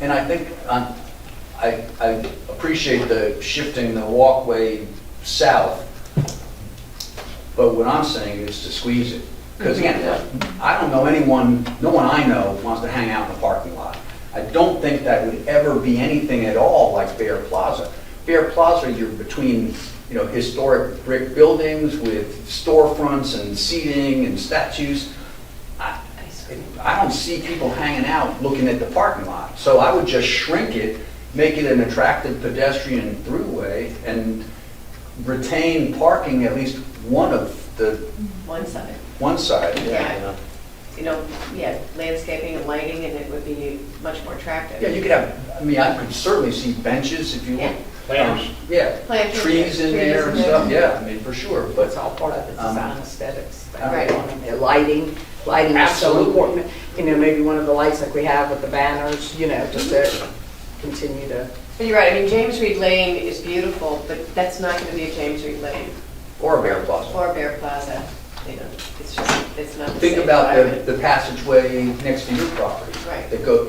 And I think, I appreciate the shifting the walkway south, but what I'm saying is to squeeze it. Because again, I don't know no one I know wants to hang out in the parking lot. I don't think that would ever be anything at all like Bear Plaza. Bear Plaza, you're between, historic brick buildings with storefronts and seating and statues. I don't see people hanging out looking at the parking lot. So I would just shrink it, make it an attractive pedestrian throughway, and retain parking at least one of the, One side. one side. Yeah. Landscaping and lighting, and it would be much more attractive. Yeah, you could have, I could certainly see benches if you want. Planters. Yeah, Planters, trees in there and trees in stuff, yeah, for sure, but. It's all part of the design aesthetics. Right. The lighting is so Absolutely. important. Maybe one of the lights like we have with the banners, just to continue to. But you're right, James Reed Lane is beautiful, but that's not going to be a James Reed Lane Or a Bear Plaza. or Bear Plaza. It's just, it's not the Think same about environment. the passageway next to your property. Right. That go,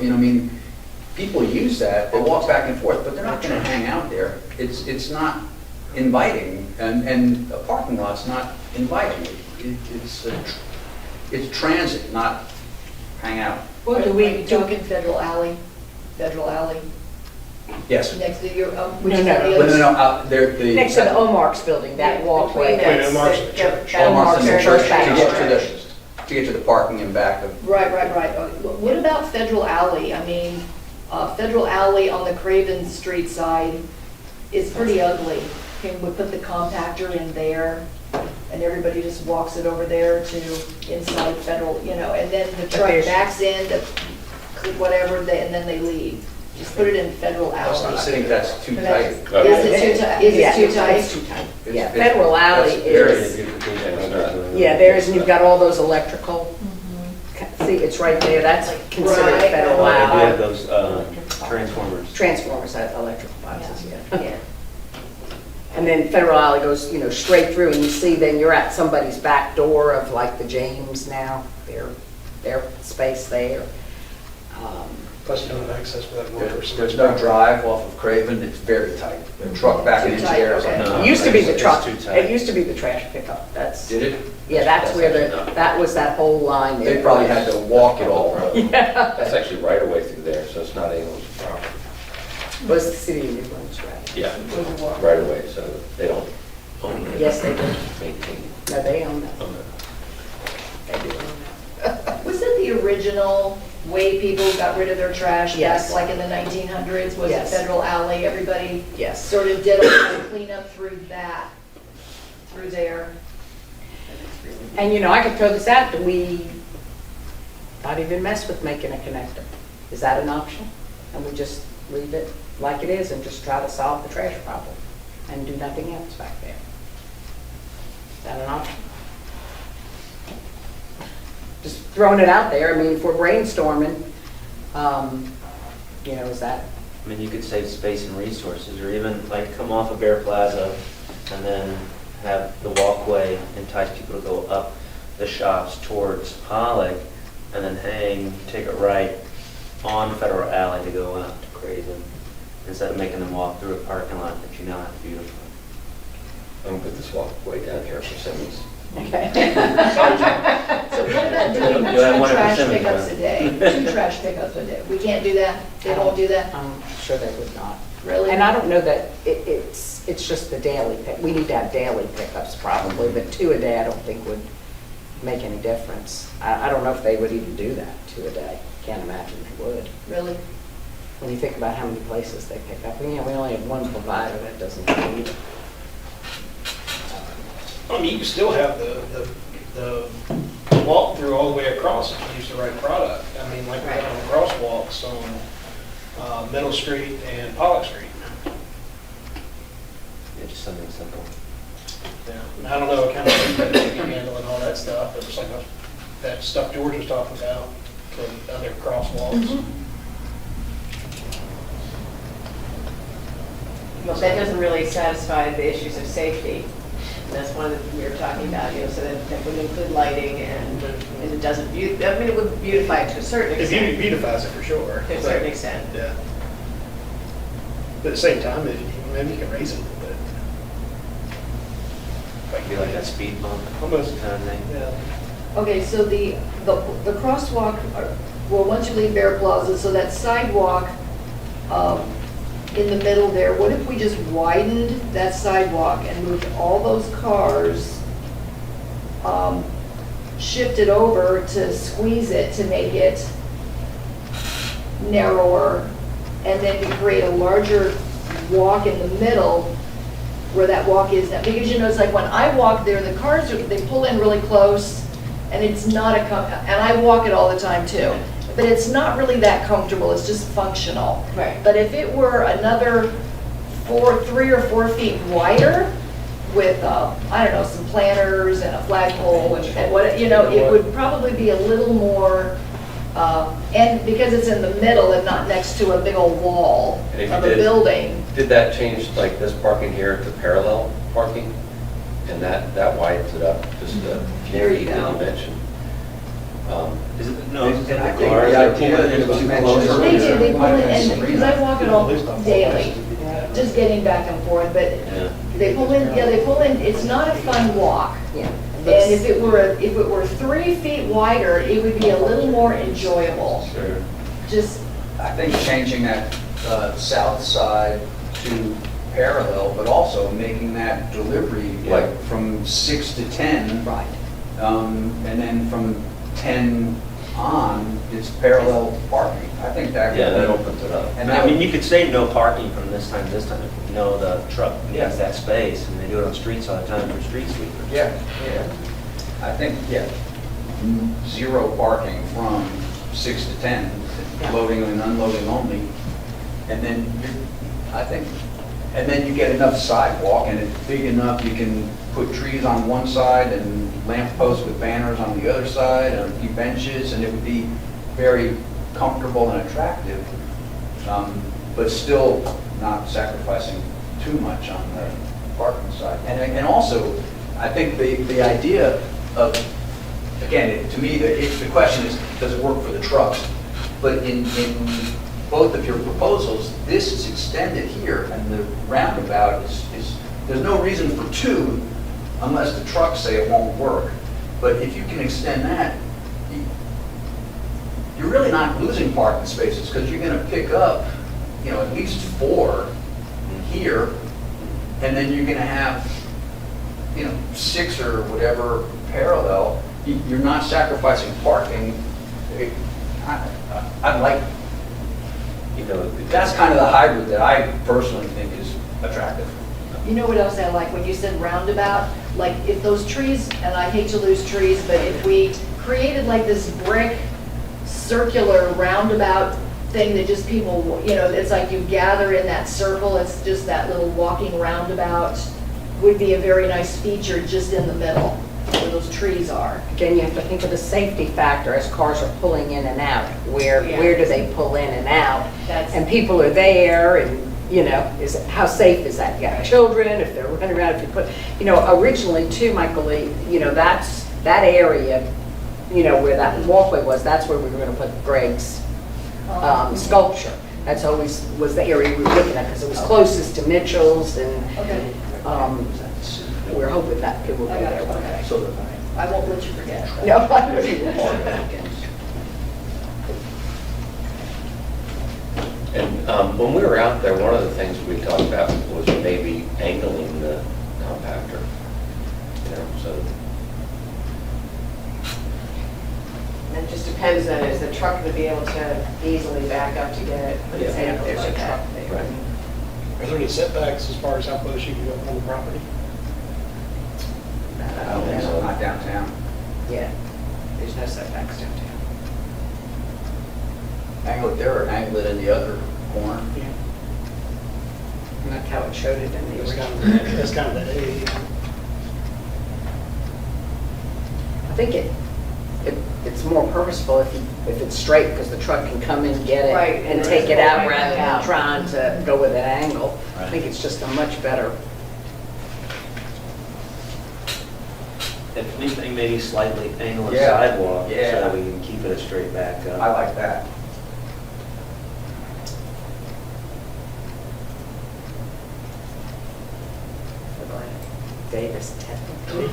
people use that, they walk back and forth, but they're not gonna hang out there. It's not inviting, and a parking lot's not inviting. It's transit, not hang out. Well, do Are we, you talking Federal Alley? Federal Alley, Yes. next to your, which No, is no, on the But other no, side? they're the. next to the Omark's building, that Yeah, walkway. between Between Omark's and the church. that Walmart's and the church to back get there. to get to the parking and back of. Right. What about Federal Alley? Federal Alley on the Craven Street side is pretty ugly. Can we put the compactor in there and everybody just walks it over there to inside Federal, and then the truck there's- backs in to whatever, and then they leave? Just put it in Federal I Alley. think that's too tight. Is it too tight? Is Yeah, it too tight? It's too tight. It's- Yeah, it's- Federal Alley that's very- is, there's, and you've got all those electrical, see, it's right there, that's considered Right. Federal we have Alley. those transformers. Transformers, electrical boxes, yeah. Yeah. And then Federal Alley goes, straight through, and you see then you're at somebody's back door of like the James now, their space there. Plus you don't have access for that one person. There's no drive off of Craven, it's very tight. The truck backing Too into tight, there is okay. like. No. It used to be the It's truck, too tight. it used to be the trash pickup, that's, Did it? yeah, that's where That's that was that whole line there. They probably had to walk it all. That's actually right away through there, so it's not anyone's property. Was the city of New Brunswick, right? Yeah, right away, so they don't own it. Yes, they do. Maintain it. No, they own that. Own it. They do own that. Was it the original way people got rid of their trash Yes. back like in the 1900s, was it Yes. Federal Alley? Everybody Yes. sort of did a lot of cleanup through that, through there. And, you know, I could throw this out, do we not even mess with making a connector? Is that an option? And we just leave it like it is and just try to solve the trash problem and do nothing else back there? Is that an option? Just throwing it out there, I mean, if we're brainstorming, you know, is that, I mean, you could save space and resources, or even like come off of Bear Plaza and then have the walkway entice people to go up the shops towards Pollock and then hang, take a right on Federal Alley to go out to Craven, instead of making them walk through a parking lot that you now have to beautify. I'm gonna put this walkway down here for Simmons. okay? So what about doing You'll have 2 one at trash Persimmon pickups a Club. day? 2 trash pickups a day? We can't do that? They won't do that? I'm sure they would not. Really? And I don't know that it's just the daily pick, we need to have daily pickups probably, but 2 a day I don't think would make any difference. I don't know if they would even do that, 2 a day. Can't imagine they would. Really? When you think about how many places they pick up, we only have one provider that doesn't do either. I mean, you can still have the walk-through all the way across if you use the right product. I mean, like we have on the crosswalks on Middle Street and Pollock Street. Yeah, just something simple. Yeah, and I don't know what kind of thing that you can handle and all that stuff, but it's like that stuff George was talking about for other crosswalks. Well, that doesn't really satisfy the issues of safety. That's one that we were talking about, you know, so that would include lighting and it doesn't, I mean, it would beautify it to a certain It extent. beautifies it for sure. To a certain extent. Yeah. But at the same time, maybe you can raise it a little bit. Like be like that speed bump Almost. kind of thing. Yeah. Okay, so the crosswalk, well, once you leave Bear Plaza, so that sidewalk in the middle there, what if we just widened that sidewalk and moved all those cars, shifted over to squeeze it to make it narrower, and then we create a larger walk in the middle where that walk is now? Because, you know, it's like when I walk there, the cars, they pull in really close, and it's not and I walk it all the time too, but it's not really that comfortable, it's just functional. Right. But if it were another 3 or 4 feet wider with, I don't know, some planters and a flagpole and what, you know, it would probably be a little more, and because it's in the middle and not next to a big old wall And if you of a did- building. Did that change, like this parking here to parallel parking? And that widens it up just a few There you feet that go. you mentioned. Is it, no, is it I the think cars the that are idea pulling is in to too mention close? They do, they pull in, Yeah. and because I walk it all daily, just getting back and forth, but Yeah. they pull in, it's not a fun walk. Yeah. And if it were 3 feet wider, it would be a little more enjoyable. Sure. Just, I think changing that south side to parallel, but also making that delivery like from 6 to 10. Right. And then from 10 on, it's parallel parking. I think that Yeah, that would, opens it up. and I that mean, would, you could say no parking from this time to this time if you know the truck needs that space, and they do it on streets all the time for street sweepers. yeah. I think, 0 parking from 6 to 10, loading and unloading only. And then and then you get enough sidewalk and it's big enough, you can put trees on one side and lamp posts with banners on the other side and a few benches, and it would be very comfortable and attractive, but still not sacrificing too much on the parking side. And also, I think the idea of, again, to me, the question is, does it work for the trucks? But in both of your proposals, this is extended here, and the roundabout is there's no reason for 2 unless the trucks say it won't work. But if you can extend that, you're really not losing parking spaces, because you're going to pick up, you know, at least 4 here, and then you're going to have, you know, 6 or whatever parallel. You're not sacrificing parking. I'd like, You know, that's kind of the hybrid that I personally think is attractive. You know what else I like, when you said roundabout, like if those trees, and I hate to lose trees, but if we created like this brick circular roundabout thing that just people, you know, it's like you gather in that circle, it's just that little walking roundabout, would be a very nice feature just in the middle where those trees are. Again, you have to think of the safety factor as cars are pulling in and out. Where do they pull in and out? That's, And people are there, and, you know, how safe is that? You got children, if they're running around, if you put, you know, originally too, Michael Lee, you know, that area, you know, where that walkway was, that's where we were gonna put Greg's sculpture. That's always was the area we were looking at, because it was closest to Mitchell's, and okay, we're hoping that it will be I got it, there. okay. So that I won't let you forget. No, I know you won't. And when we were out there, one of the things we talked about was maybe angling the compactor. You know, so And it just depends on, is the truck going to be able to easily back up to get it? Put its hand up there like that? right. Are there any setbacks as far as how close you can go on the property? I don't think so, not downtown. Yeah, there's no setbacks downtown. Angle it there or angle it in the other corner. And that's how it showed it in the That's kind original. of, that's kind of the, I think it's more purposeful if it's straight, because the truck can come in, get it, Right, and and take it go out right rather back than out. trying to go with an angle. I Right. think it's just a much better. If anything, maybe slightly angle the Yeah. sidewalk so Yeah. that we can keep it straight back up. I like that. Davis technically. You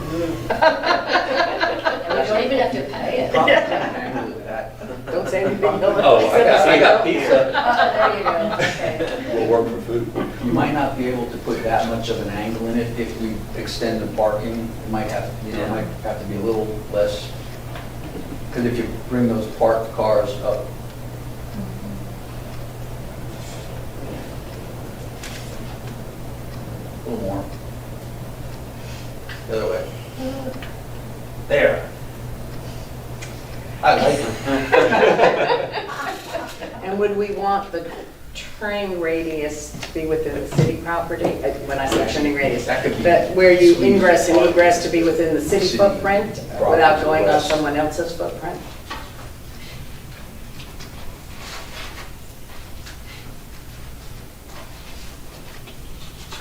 don't even have to pay it. Probably angle it that. Don't say anything. Oh, I got pizza. There you go, okay. We'll work for food. You might not be able to put that much of an angle in it if we extend the parking. It might have, you know, Yeah. might have to be a little less. Because if you bring those parked cars up. A little more. The other way. There. I like it. And would we want the turning radius to be within the city property? When I say turning radius, That could be that where you sweet. ingress and egress to be within the city City footprint property without going on west. someone else's footprint?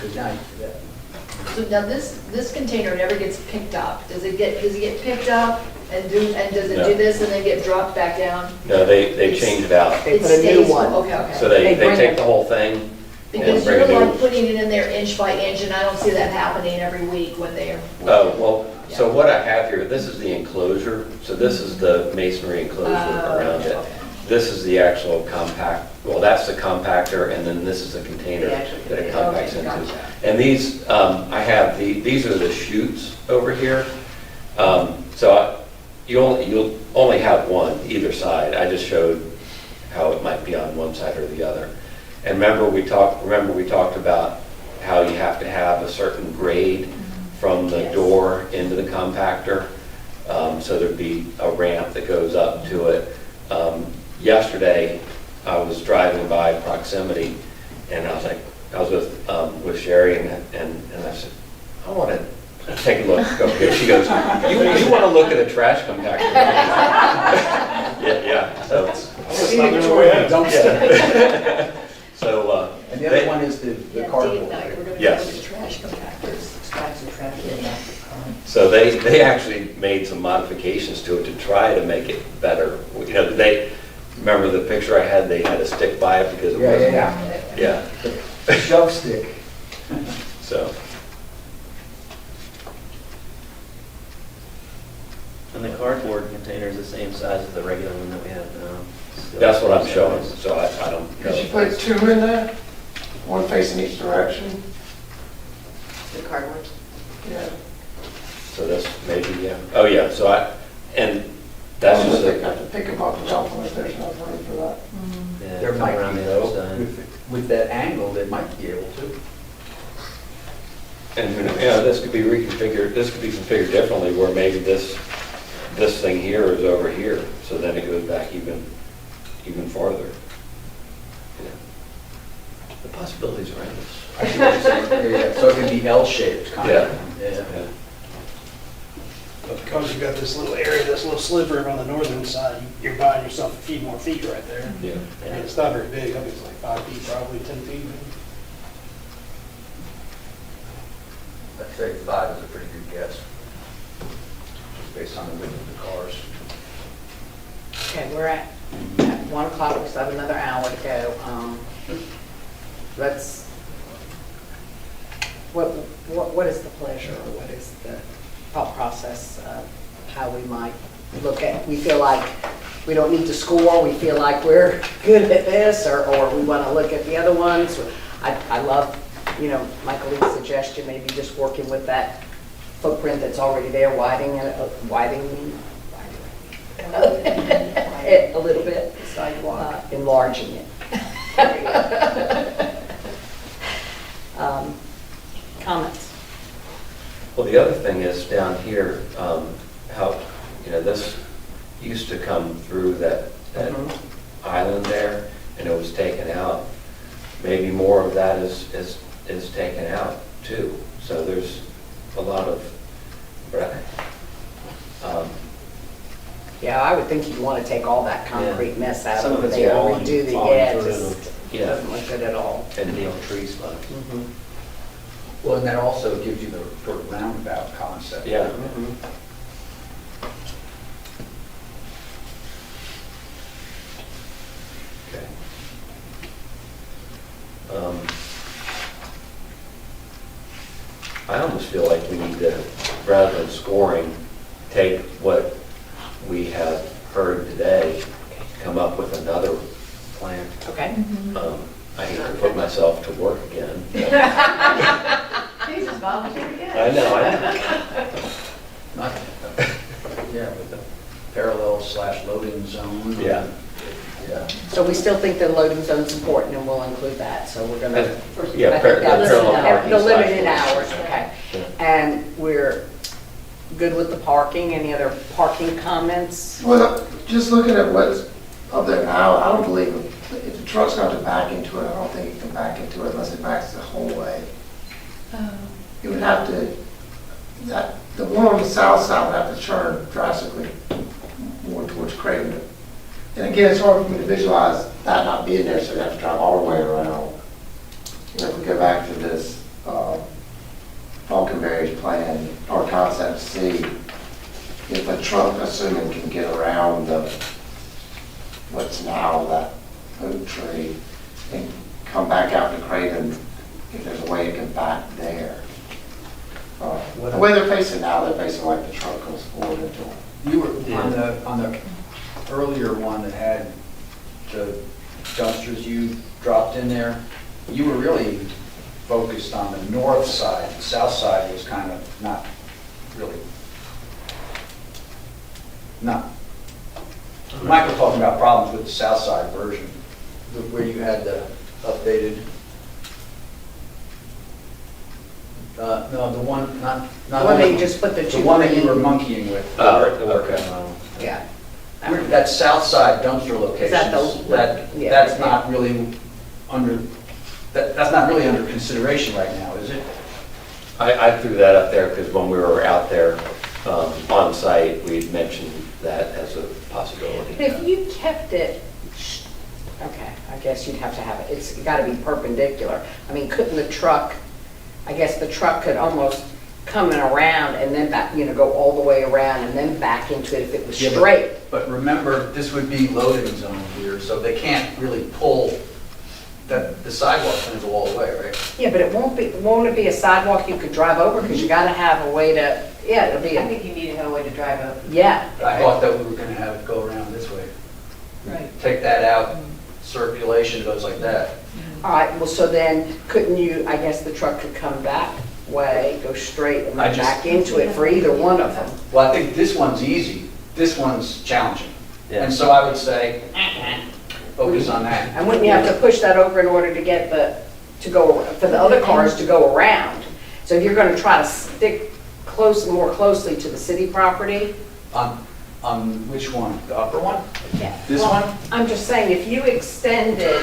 Good night. So now this container never gets picked up. Does it get picked up and does it No. do this and then get dropped back down? No, they change it out. They It put a new stays- one. Okay, So okay. they They bring take it- the whole thing and Because bring you're a new. like putting it in there inch by inch and I don't see that happening every week when they're. Oh, well, so what I have here, this is the enclosure, so this is the masonry enclosure around it. Okay. This is the actual compact, well, that's the compactor, and then this is the container The actual that it container. compacts Okay, into. gotcha. And these, I have, these are the chutes over here. You'll only have one either side. I just showed how it might be on one side or the other. And remember we talked about how you have to have a certain grade from the Yes. door into the compactor. So there'd be a ramp that goes up to it. Yesterday, I was driving by Proximity, and I was with Sherry, and I said, I want to take a look over here. She goes, you want to look at a trash compactor? Yeah, so. Yeah. So, And the other one is the Yeah, cardboard. date night, we're gonna go Yes. to the trash compactors. Extract some trash in that. So they actually made some modifications to it to try to make it better. You know, remember the picture I had, they had to stick by it because it wasn't. Yeah, The shove stick. so, And the cardboard container is the same size as the regular one that we have now. Still that's what I'm same showing, size. so I don't know. Could you put two in there? One facing each direction? The cardboard? Yeah. So this maybe, yeah. Oh, yeah, so and That's I just think a, I have to pick them up and dump them if there's no room for that. Yeah, There come might around be the other though, side. with that angle, they might be able to. and, this could be reconfigured, this could be configured differently where maybe this thing here is over here, so then it goes back even farther. Yeah. The possibilities are endless. I see what you're saying. Yeah, so it could be L-shaped kind of. Yeah. Yeah. But because you've got this little area, this little sliver on the northern side, you're buying yourself a few more feet right there. Yeah. And it's not very big, I think it's like 5 feet, probably 10 feet. maybe. I'd say 5 is a pretty good guess, just based on the width of the cars. Okay, we're at 1 o'clock, we still have another hour to go. Let's, what is the pleasure, or what is the thought process of how we might look at, we feel like we don't need to score, we feel like we're good at this, or we want to look at the other ones. I love, Michael Lee's suggestion, maybe just working with that footprint that's already there, widening it a little bit, enlarging it. Comments? Well, the other thing is down here, how, this used to come through that island there, and it was taken out. Maybe more of that is taken out too. So there's a lot of, Yeah, I would think you'd want to take all that concrete mess out Some of of it, it's they falling- redo the falling edge, through. it doesn't look good at all. And the old tree spots. Well, and that also gives you the sort of roundabout concept. yeah. Okay. I almost feel like we need to, rather than scoring, take what we have heard today, come up with another plan. Okay. I hate to put myself to work again. Jesus, volunteer again. I know. Not, yeah, with the parallel/loading zone. Yeah. Yeah. So we still think the loading zone's important, and we'll include that, so we're gonna. Yeah, I think that's parallel parking the limited slash- hours, okay. Yeah. And we're good with the parking, any other parking comments? Well, just looking at what's up there now, I don't believe if the truck's going to back into it, I don't think it can back into it unless it backs the whole way. It would have to, the one on the south side would have to turn drastically more towards Craven. And again, it's hard for me to visualize that not being there, so you have to drive all the way around. If we go back to this Falconberry's plan or concept C, if a truck, assuming, can get around what's now that oak tree and come back out to Craven, if there's a way it can back there. The way they're facing now, they're facing like the truck goes forward into them. You were on the earlier one that had the dumpsters you dropped in there, you were really focused on the north side. The south side was kind of not really, Michael talking about problems with the south side version, where you had the updated, no, the one, not. The one that you just put the two. The one that you were monkeying with. Oh, okay. Yeah. That south side dumpster Is that location, yeah, that's yeah. not really under, that's not really under consideration right now, is it? I threw that up there because when we were out there on site, we had mentioned that as a possibility. But if you kept it, okay, I guess you'd have to have it, it's got to be perpendicular. I mean, couldn't the truck, I guess the truck could almost come in around and then back, go all the way around and then back into it if it was Yeah, straight. But remember, this would be loading zone here, so they can't really pull, the sidewalk's gonna go all the way, right? Yeah, but won't it be a sidewalk you could drive over? Because you got to have a way to, yeah, it'll be I a, think you need to have a way to drive up. yeah. I thought that we were gonna have it go around this way. Right. Take that out, circulation goes like that. All right, well, so then couldn't you, I guess the truck could come that way, go straight and I then just- back into it for either one of them? Well, I think this one's easy. this one's challenging. Yeah. And so I would say, focus on that. And wouldn't you have to push that over in order to get for the other cars to go around? So if you're gonna try to stick more closely to the city property? On which one? The upper one? Yeah. This Well, one? I'm just saying, if you extended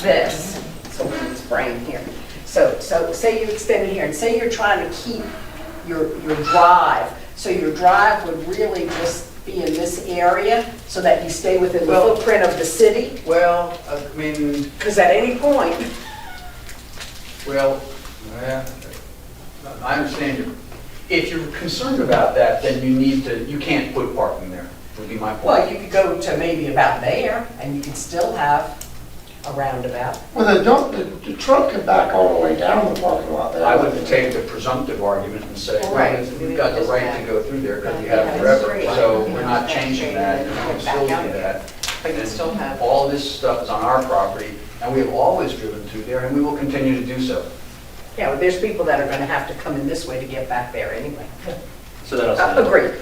this, so it's brain here. So say you extended here, and say you're trying to keep your drive, so your drive would really just be in this area, so that you stay within the Well- footprint of the city? Well, I mean, Because at any point, well, I understand you. If you're concerned about that, then you can't put parking there, would be my point. well, you could go to maybe about there, and you could still have a roundabout. Well, the truck could back all the way down the parking lot there. I would take the presumptive argument and say, Right. well, we've got the right to go through there because you have forever, so we're not changing that, and we can still do that. But you still have, All this stuff is on our property, and we have always driven through there, and we will continue to do so. Yeah, well, there's people that are gonna have to come in this way to get back there anyway. So that'll. Agreed,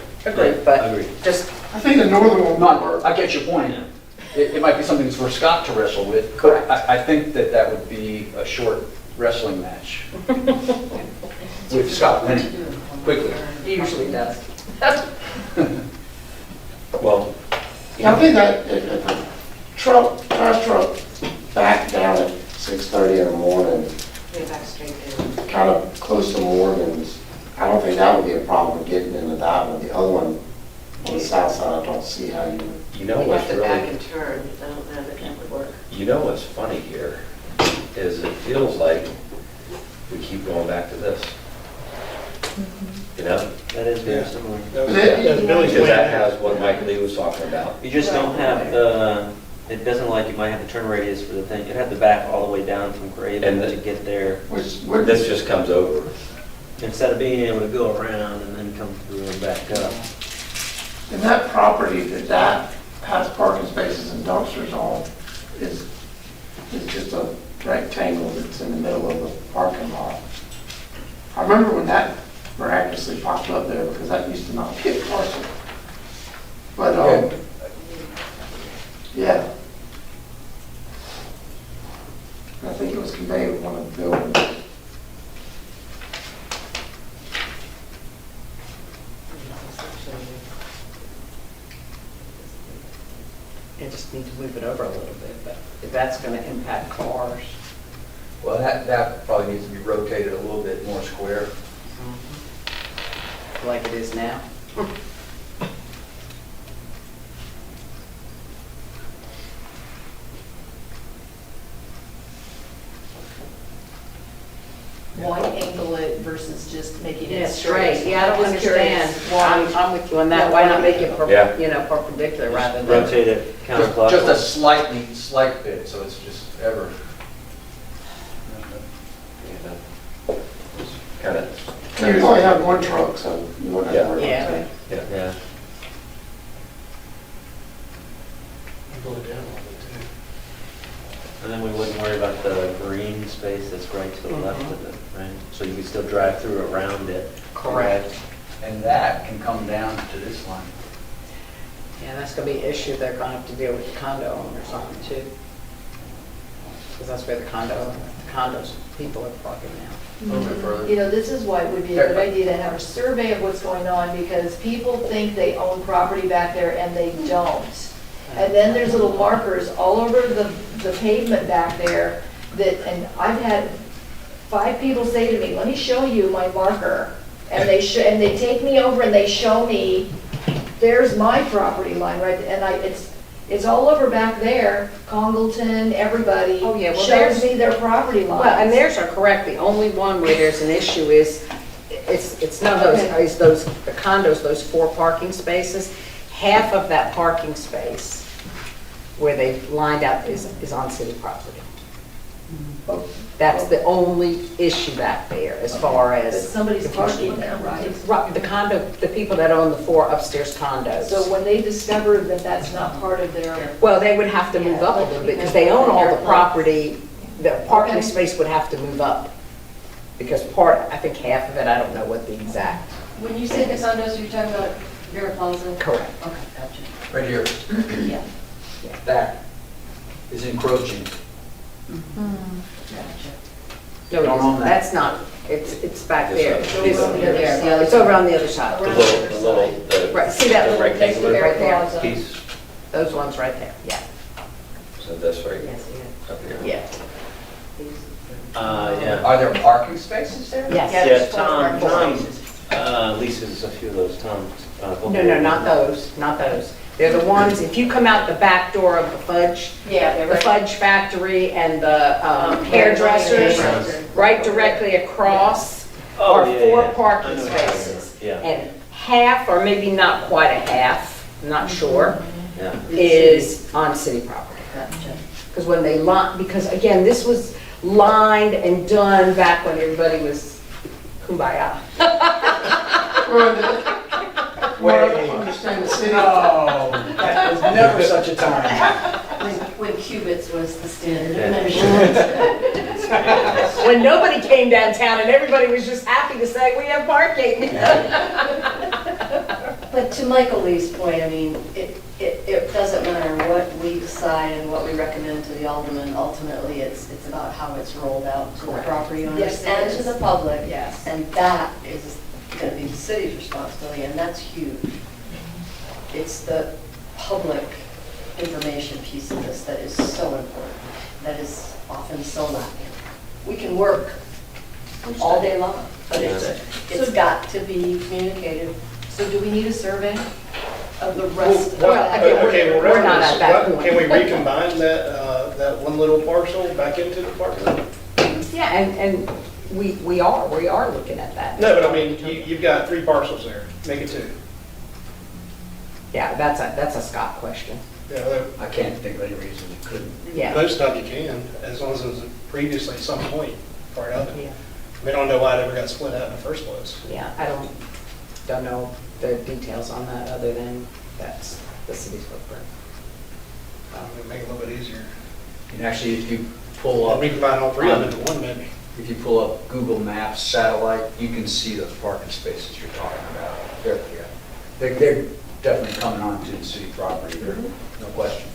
but Agreed. just, I think the northern one would work. I get your point. It might be something for Scott to wrestle with, Correct. but I think that would be a short wrestling match with Scott winning quickly. he usually does. Well, I think that if a trash truck backed down at 6:30 in the morning, way back straight in. kind of close to Morgan's, I don't think that would be a problem getting into that one. The other one on the south side, I don't see how you would. you know We'd what's have to back really, and turn, I don't know that that would work. you know what's funny here is it feels like we keep going back to this. You know? That is very similar. That's Billy's Because that plan. has what Mike Lee was talking about. You just don't have the, it doesn't like you might have the turn radius for the thing. You'd have to back all the way down from Craven And the- to get there. Which would, This just comes over. Instead of being able to go around and then come through and back up. and that property that has parking spaces and dumpsters on is just a rectangle that's in the middle of the parking lot. I remember when that miraculously popped up there because that used to not be a parcel. But, yeah. I think it was conveyed with one of the buildings. You just need to move it over a little bit, but if that's gonna impact cars. Well, that probably needs to be rotated a little bit more square. Like it is now. Why angle it versus just making it Yeah, straight? straight, yeah, I don't was curious understand. why- I'm with you on that. Why not make it, Yeah. perpendicular rather than? Rotate it Just a counterclockwise. slight bit, so it's just ever. Kind of. You only have one truck, so you wouldn't have to worry Yeah. about that. Yeah. Go down a little bit And then we wouldn't worry about the green space that's right to the left of it, right? So you could still drive through around it. Correct. And that can come down to this line. Yeah, that's gonna be an issue they're gonna have to deal with the condo owners on too. Because that's where the condos, people are parking now. A little bit further. You know, this is why it would be a good idea to have a survey of what's going on, because people think they own property back there and they don't. And then there's little markers all over the pavement back there that, and I've had 5 people say to me, let me show you my marker. And they take me over and they show me, there's my property line, right? And it's all over back there, Congleton, everybody. Oh, yeah, well, shows there's- me their property lines. Well, and theirs are correct. The only one where there's an issue is, it's none of those, Okay. is those the condos, those 4 parking spaces. Half of that parking space where they've lined up is on city property. That's the only issue back there as far But as. somebody's parking there, right? Right, the people that own the 4 upstairs condos. So when they discover that that's not part of their, Well, they would have to move up a little bit because they own all the property. The parking Okay. space would have to move up. Because I think half of it, I don't know what the exact. When you say the condos, you're talking about Vera Plaza? Correct. Okay, gotcha. Right here, Yeah, that is encroaching. gotcha. No, Don't own that. that's not, it's back there. This It's over on the other side. It's over on the other side. Right, see that the little rectangular right there? Plaza. piece, Those ones right there, yeah. so this right Yes, yeah. up here. Yeah. Yeah. Are there parking spaces there? Yes. Yeah, Yeah, there's Tom, four Tom spaces. leases a few of those, Tom. No, not those, not those. They're the ones, if you come out the back door of the fudge, Yeah, they're the right. fudge factory and the hairdressers, Hairdresser. right directly across Oh, are yeah, four yeah. I parking know what you're spaces. Yeah, And half, or maybe not quite a half, I'm not sure, yeah. is on city property. Gotcha. Because when they because again, this was lined and done back when everybody was kumbaya. Well, I understand the city. No, that was never such a time. When cubits was the standard Yeah. measurement. When nobody came downtown and everybody was just happy to say, we have parking. But to Michael Lee's point, I mean, it doesn't matter what we decide and what we recommend to the alderman. Ultimately, it's about how it's rolled out to the Correct. property owners Yes, it and is. to the public. Yes. And that is going to be the city's responsibility, and that's huge. It's the public information piece of this that is so important, that is often so lacking. We can work all day long, but it's got to be communicated. So do we need a survey of the rest of Well, that? okay, well, we're not at that point. Can we recombine that one little parcel back into the parking lot? Yeah, and we are looking at that. No, but I mean, you've got 3 parcels there, make it 2. Yeah, that's a Scott question. Yeah, there- I can't think of any reason you couldn't. Yeah. most stuff you can, as long as it was previously some point part of it. Yeah. We don't know why it ever got split out in the first place. Yeah, I don't know the details on that other than that's the city's footprint. Make it a little bit easier. And actually, if you pull Or up, recombine all 3 of them into one, maybe. if you pull up Google Maps satellite, you can see the parking spaces you're talking about. They're definitely coming onto the city property there, no question.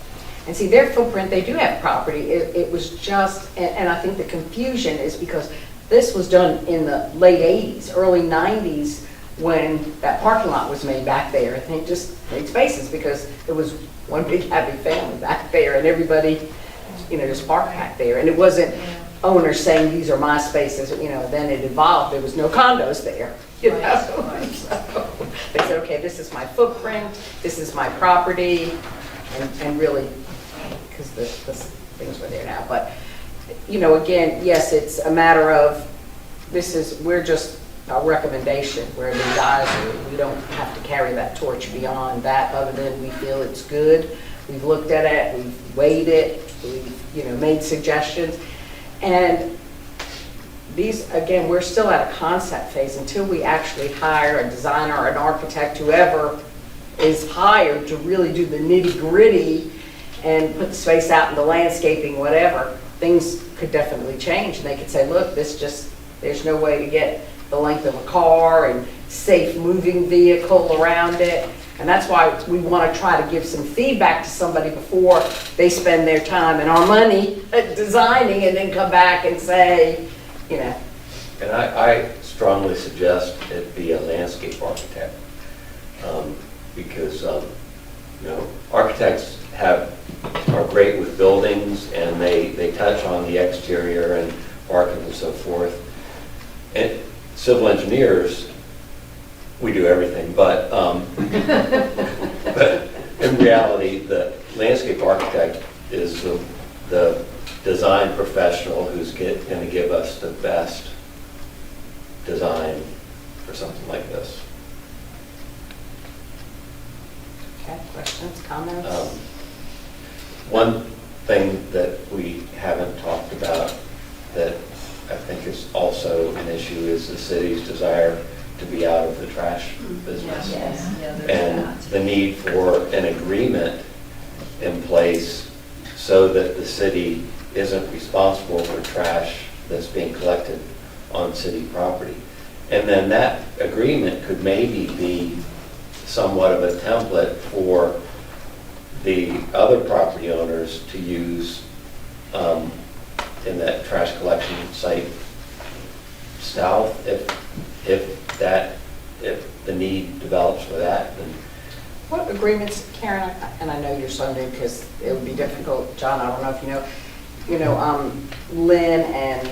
And see, their footprint, they do have property. It was just, and I think the confusion is because this was done in the late 80s, early 90s, when that parking lot was made back there. And they just made spaces because it was one big happy family back there and everybody, just parked back there. And it wasn't owners saying, these are my spaces, then it evolved. There was no condos there, So they said, okay, this is my footprint, this is my property, and really, because the things were there now. But, again, yes, it's a matter of, we're just a recommendation, where the guys, we don't have to carry that torch beyond that, other than we feel it's good. We've looked at it, we've weighed it, we've, made suggestions. And these, again, we're still at a concept phase until we actually hire a designer or an architect, whoever is hired to really do the nitty-gritty and put the space out in the landscaping, whatever. Things could definitely change, and they could say, look, there's no way to get the length of a car and safe moving vehicle around it. And that's why we want to try to give some feedback to somebody before they spend their time and our money designing and then come back and say, And I strongly suggest it be a landscape architect, because, architects are great with buildings, and they touch on the exterior and parking and so forth. And civil engineers, we do everything, but but in reality, the landscape architect is the design professional who's going to give us the best design for something like this. okay, questions, comments? One thing that we haven't talked about that I think is also an issue is the city's desire to be out of the trash business. Yes, yeah, there's And that. the need for an agreement in place so that the city isn't responsible for trash that's being collected on city property. And then that agreement could maybe be somewhat of a template for the other property owners to use in that trash collection site south, if the need develops for that, then What agreements, Karen, and I know you're so new because it would be difficult, John, I don't know if you know, Lynn and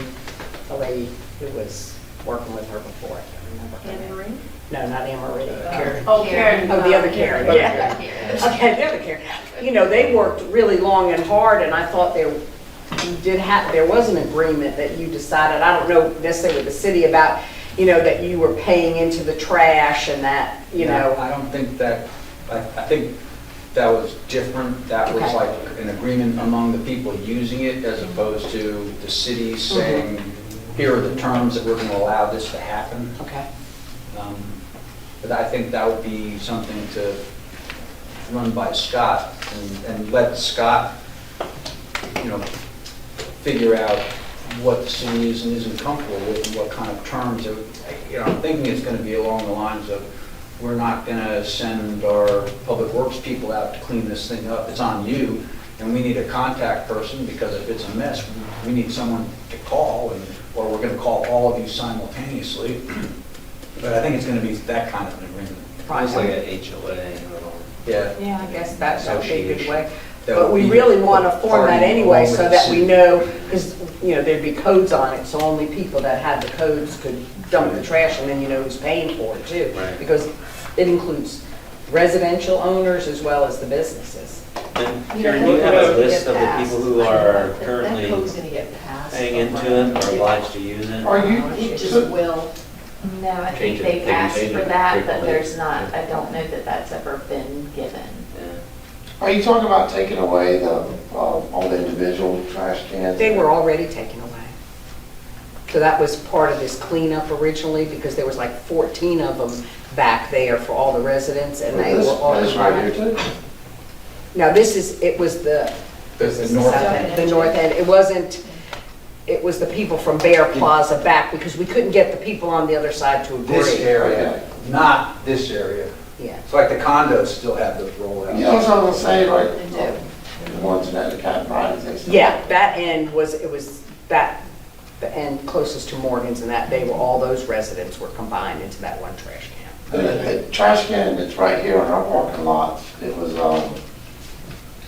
the lady who was working with her before, I can't remember her name. Anne Marie? No, not Anne Marie. Karen. Oh, Karen. Oh, the other Karen, yeah. Okay, the other Karen. You know, they worked really long and hard, and I thought there was an agreement that you decided, I don't know necessarily with the city about, you know, that you were paying into the trash and that, you know. I don't think that, I think that was different. That was Okay. like an agreement among the people using it as opposed to the city saying, here are the terms that we're going to allow this to happen. Okay. But I think that would be something to run by Scott and let Scott, you know, figure out what the city is and isn't comfortable with and what kind of terms. You know, I'm thinking it's going to be along the lines of, we're not going to send our public works people out to clean this thing up. It's on you, and we need a contact person because if it's a mess, we need someone to call, or we're going to call all of you simultaneously. But I think it's going to be that kind of an agreement. It's like a HOA. Yeah. Yeah, I guess that would be a good way. That But would we be really want to form that party anyway along with so the that we city. know, because, you know, there'd be codes on it, so only people that had the codes could dump the trash, and then you know who's paying for it too. Right. Because it includes residential owners as well as the businesses. And You Karen, know, do you have those a are list get of the passed. people who are currently That code's gonna get passed. paying into it or obliged to use it? Are you, It just so- will. No, I Change think it, they've they can asked change for it that, but frequently. there's not, I don't know that that's ever been given. Yeah. are you talking about taking away all the individual trash cans? They were already taken away. So that was part of this cleanup originally, because there was like 14 of them back there for all the residents, and they were all. This right here too? Now, it was the The north end. the north end. It wasn't, it was the people from Bear Plaza back, because we couldn't get the people on the other side to agree. This area, not this area. Yeah. It's like the condos still have those rollouts. You know what I was gonna say, like, They do. the ones that the cat rides, they still. Yeah, that end was the end closest to Morgan's, and that, all those residents were combined into that one trash can. The trash can that's right here on our parking lot, it was,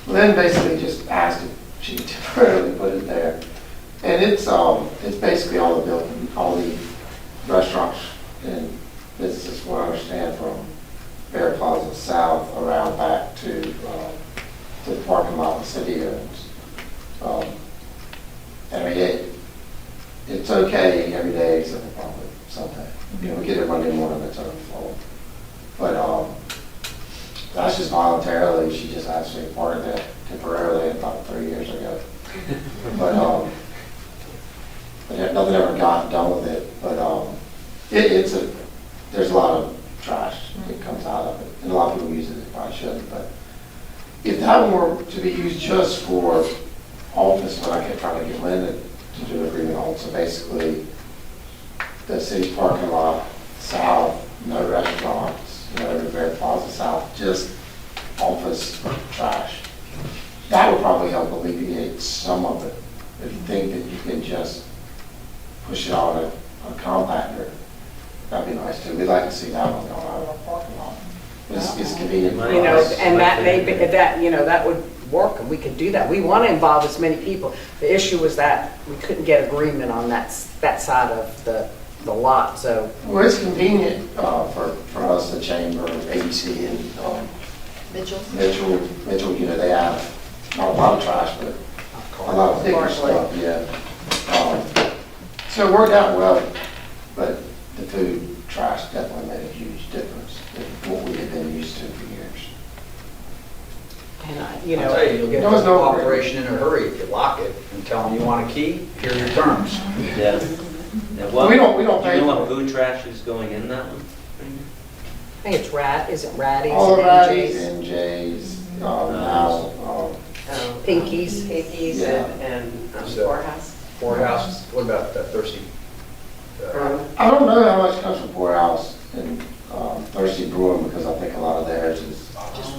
Lynn basically just asked if she could temporarily put it there. And it's basically all the restaurants and businesses, what I understand, from Bear Plaza South around back to the parking lot the city owns. I mean, it's okay every day except for probably Sunday. You know, we get it Monday morning, it's overflow. But that's just voluntarily, she just actually parked it temporarily about 3 years ago. But nothing ever got done with it. But there's a lot of trash that comes out of it, and a lot of people use it, they probably shouldn't. But if that were to be used just for office, but I kept trying to get Linda to do an agreement on, so basically the city's parking lot south, no restaurants, no Bear Plaza South, just office trash. That would probably help alleviate some of it. If you think that you can just push it on a compactor, that'd be nice too. We'd like to see that one going out of our parking lot. It's convenient for You know, us. and that may be, that would work, and we could do that. We want to involve as many people. The issue was that we couldn't get agreement on that side of the lot, so. Well, it's convenient for us, the chamber, ABC, and Mitchell? Mitchell, you know, they have not a lot of trash, but a lot of bigger stuff, yeah. So it worked out well, but the food trash definitely made a huge difference in what we had been used to for years. And I'll tell you, you'll get There was the no- operation in a hurry if you lock it and tell them you want a key, here are your terms. Yeah. Yeah, what- We don't Do pay you know for what it. food trash is going in that one? I think it's isn't Ratty's All of and that MJ's, is NJ's, now, Pinkies. Pinkies Yeah. and So- Poorhouse. Poorhouse, what about that Thirsty? I don't know how much comes from Poorhouse and Thirsty Brewing, because I think a lot of theirs is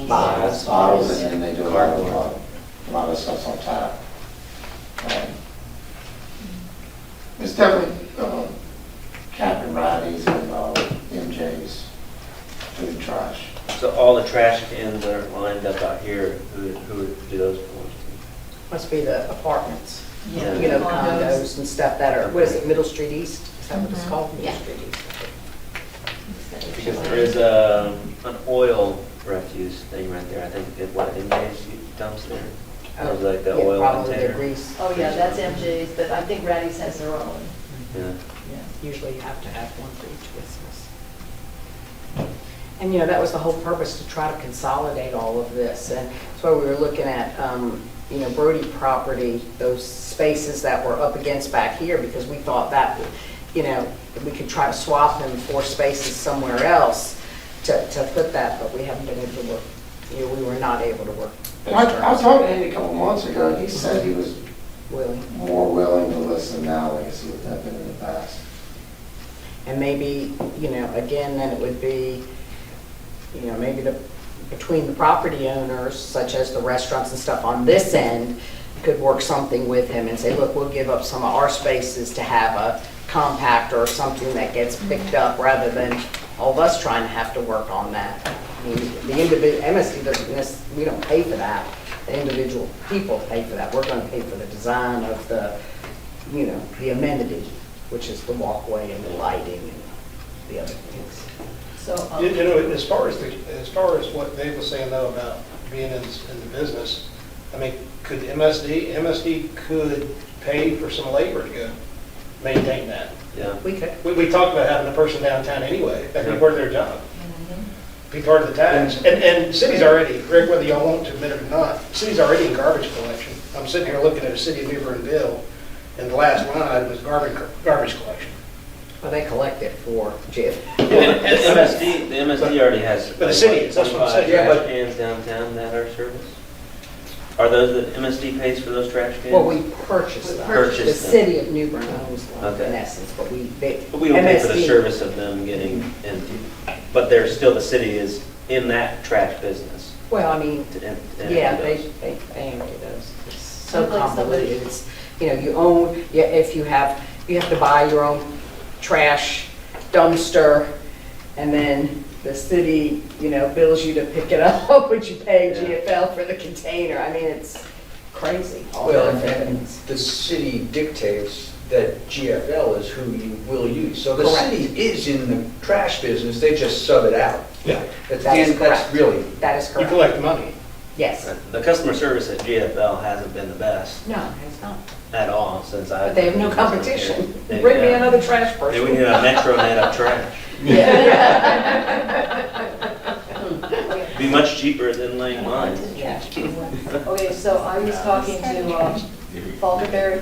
bottles. bottles, and then they do a lot of stuff on tap. It's definitely Captain Riley's and MJ's food trash. So all the trash cans that are lined up out here, who do those belong to? Must be the apartments, Yeah. you know, condos and stuff that are, what is it, Middle Street East? Is that what it's Mhm. called? Yeah. Middle Street East. Because there is an oil refuse thing right there, I think, what, MJ's dumps there? Or is it like the Yeah, oil probably the container? grease. Oh, yeah, that's MJ's, but I think Raddy's has their own. Yeah. Yeah, usually you have to have one for each business. And, you know, that was the whole purpose, to try to consolidate all of this. And that's why we were looking at, you know, Brody property, those spaces that were up against back here, because we thought that, you know, we could try to swap them for spaces somewhere else to put that, but we haven't been able to work, you know, we were not able to work. I talked to Andy a couple months ago, and he said he was Willing. more willing to listen now than he would have been in the past. And maybe, you know, again, then it would be, you know, maybe between the property owners, such as the restaurants and stuff on this end, could work something with him and say, look, we'll give up some of our spaces to have a compactor or something that gets picked up, rather than all of us trying to have to work on that. I mean, the individual, MSD doesn't, we don't pay for that. The individual people pay for that. We're going to pay for the design of the, you know, the amenity, which is the walkway and the lighting and the other things. So, You know, as far as what Dave was saying though about being in the business, I mean, could MSD could pay for some labor to go maintain that. Yeah. We could. We talked about having a person downtown anyway, that could be part of their job. Be part of the tax. And city's already, Rick, whether y'all want to admit it or not, city's already in garbage collection. I'm sitting here looking at a city of New Bern bill, and the last line was garbage collection. Well, they collect it for Jeff. The MSD already has. But the city is, that's what I'm saying. 25 Yeah, trash but- cans downtown that are serviced? Are those, the MSD pays for those trash cans? Well, we purchased them. Purchased The them. city of New Bern owns them Okay. in essence, but we But we don't pay for the MSD service of them getting empty. But they're still, the city is in that trash business. Well, I mean, to yeah, empty they those. empty those. It's so Sounds like somebody- convoluted. It's, you know, you own, yeah, if you have to buy your own trash dumpster, and then the city, you know, bills you to pick it up, but you pay GFL for the container. I mean, it's crazy. all Well, the and things. the city dictates that GFL is who you will use. So the Correct. city is in the trash business, they just sub it out. Yeah. At the That is end, that's correct. really, That is You correct. collect money. Yes. The customer service at GFL hasn't been the best No, it's not. at all since I. But they have no competition. They- Bring me yeah. another trash Maybe person. we need a metro net of trash. Be much cheaper than laying lines. Yeah. okay, so I was talking to Falconberry,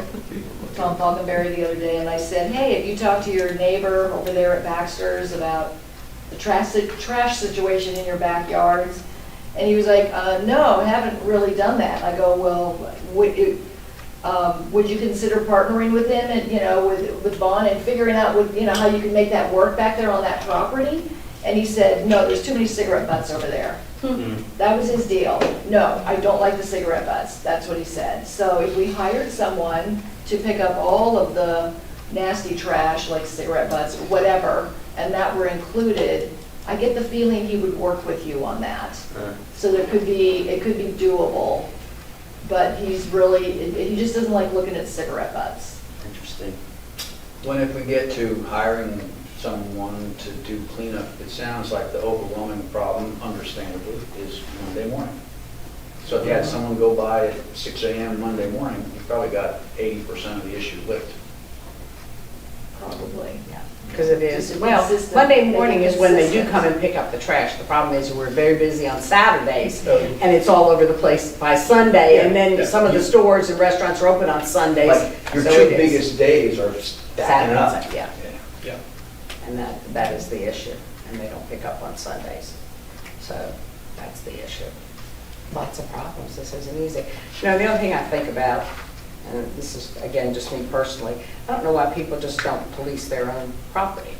Tom Falconberry the other day, and I said, hey, have you talked to your neighbor over there at Baxter's about the trash situation in your backyards? And he was like, no, I haven't really done that. I go, well, would you consider partnering with him and, you know, with Vaughn and figuring out, you know, how you can make that work back there on that property? And he said, no, there's too many cigarette butts over there. Mm. That was his deal. No, I don't like the cigarette butts. That's what he said. So if we hired someone to pick up all of the nasty trash, like cigarette butts or whatever, and that were included, I get the feeling he would work with you on that. So it could be doable. But he just doesn't like looking at cigarette butts. Interesting. when if we get to hiring someone to do cleanup, it sounds like the overwhelming problem, understandably, is Monday morning. So if you had someone go by at 6 a.m. Monday morning, you probably got 80% of the issue licked. Probably. Because it is, Just well, consistent. Monday morning is when they do Consistent. come and pick up the trash. The problem is we're very busy on Saturdays, Oh. and it's all over the place by Sunday, and Yeah. then some of the stores and restaurants are open on Sundays. Like, your so two it is. biggest days are stacking up. Saturdays, yeah. Yeah. And that is the issue, and they don't pick up on Sundays. So that's the issue. Lots of problems, this isn't easy. You know, the other thing I think about, and this is, again, just me personally, I don't know why people just don't police their own property.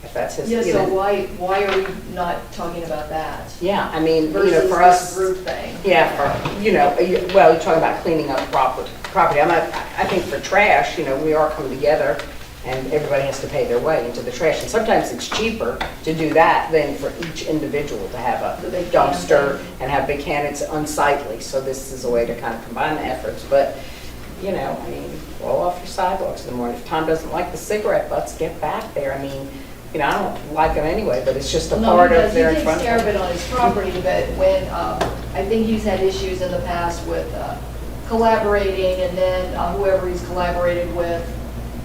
if that's his, Yeah, you so know. why are we not talking about that? Yeah, I mean, you know, Versus for this us. group thing? Yeah, for, you know, well, you're talking about cleaning up property. I think for trash, you know, we are coming together and everybody has to pay their way into the trash. And sometimes it's cheaper to do that than for each individual to have The a big can dumpster thing. and have big can. It's unsightly. So this is a way to kind of combine the efforts. But, you know, I mean, roll off your sidewalks in the morning. If Tom doesn't like the cigarette butts, get back there. I mean, you know, I don't like them anyway, but it's just a No, part because of their he takes front. care of it on his property, but when, I think he's had issues in the past with collaborating, and then whoever he's collaborated with,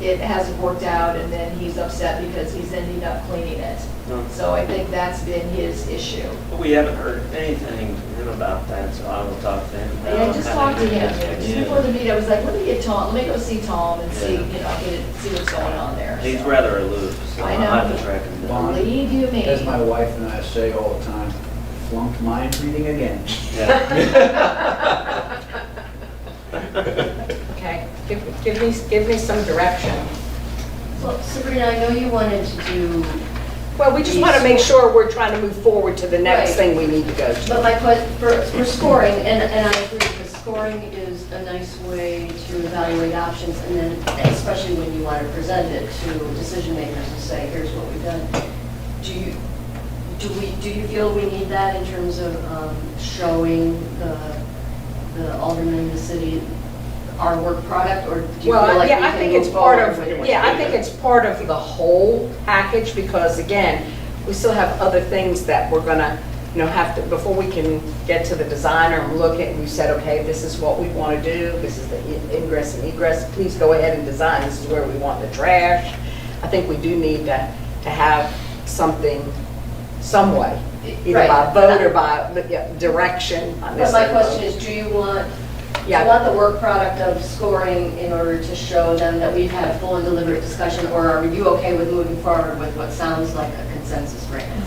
it hasn't worked out, and then he's upset because he's ending up cleaning it. Hmm. So I think that's been his issue. But we haven't heard anything from him about that, so I will talk to him. And I just talked to him, just Yeah. before the meeting, I was like, let me get Tom, let me go see Tom and see, Yeah. you know, see what's going on there. He's So, rather aloof, so I I'll know. have to track him down. Believe you me. As my wife and I say all the time, flunked mind reading again. Yeah. Okay, give me some direction. Well, Sabrina, I know you wanted to do, Well, we just want to make sure we're trying to move forward to the next Right. thing we need to go to. but my question, for scoring, and I agree, because scoring is a nice way to evaluate options, and then especially when you want to present it to decision makers and say, here's what we've done. Do you feel we need that in terms of showing the aldermen, the city, our work product, or do you feel Well, like we yeah, I can think move it's part forward of, with? yeah, I think it's part of the whole package, because again, we still have other things that we're gonna, you know, have to, before we can get to the designer and look at, we said, okay, this is what we want to do, this is the ingress and egress, please go ahead and design, this is where we want the trash. I think we do need to have something, some way, either Right. by vote or by direction. not But my necessarily question vote. is, do you want Yeah. the work product of scoring in order to show them that we've had a full and deliberate discussion, or are you okay with moving forward with what sounds like a consensus right now?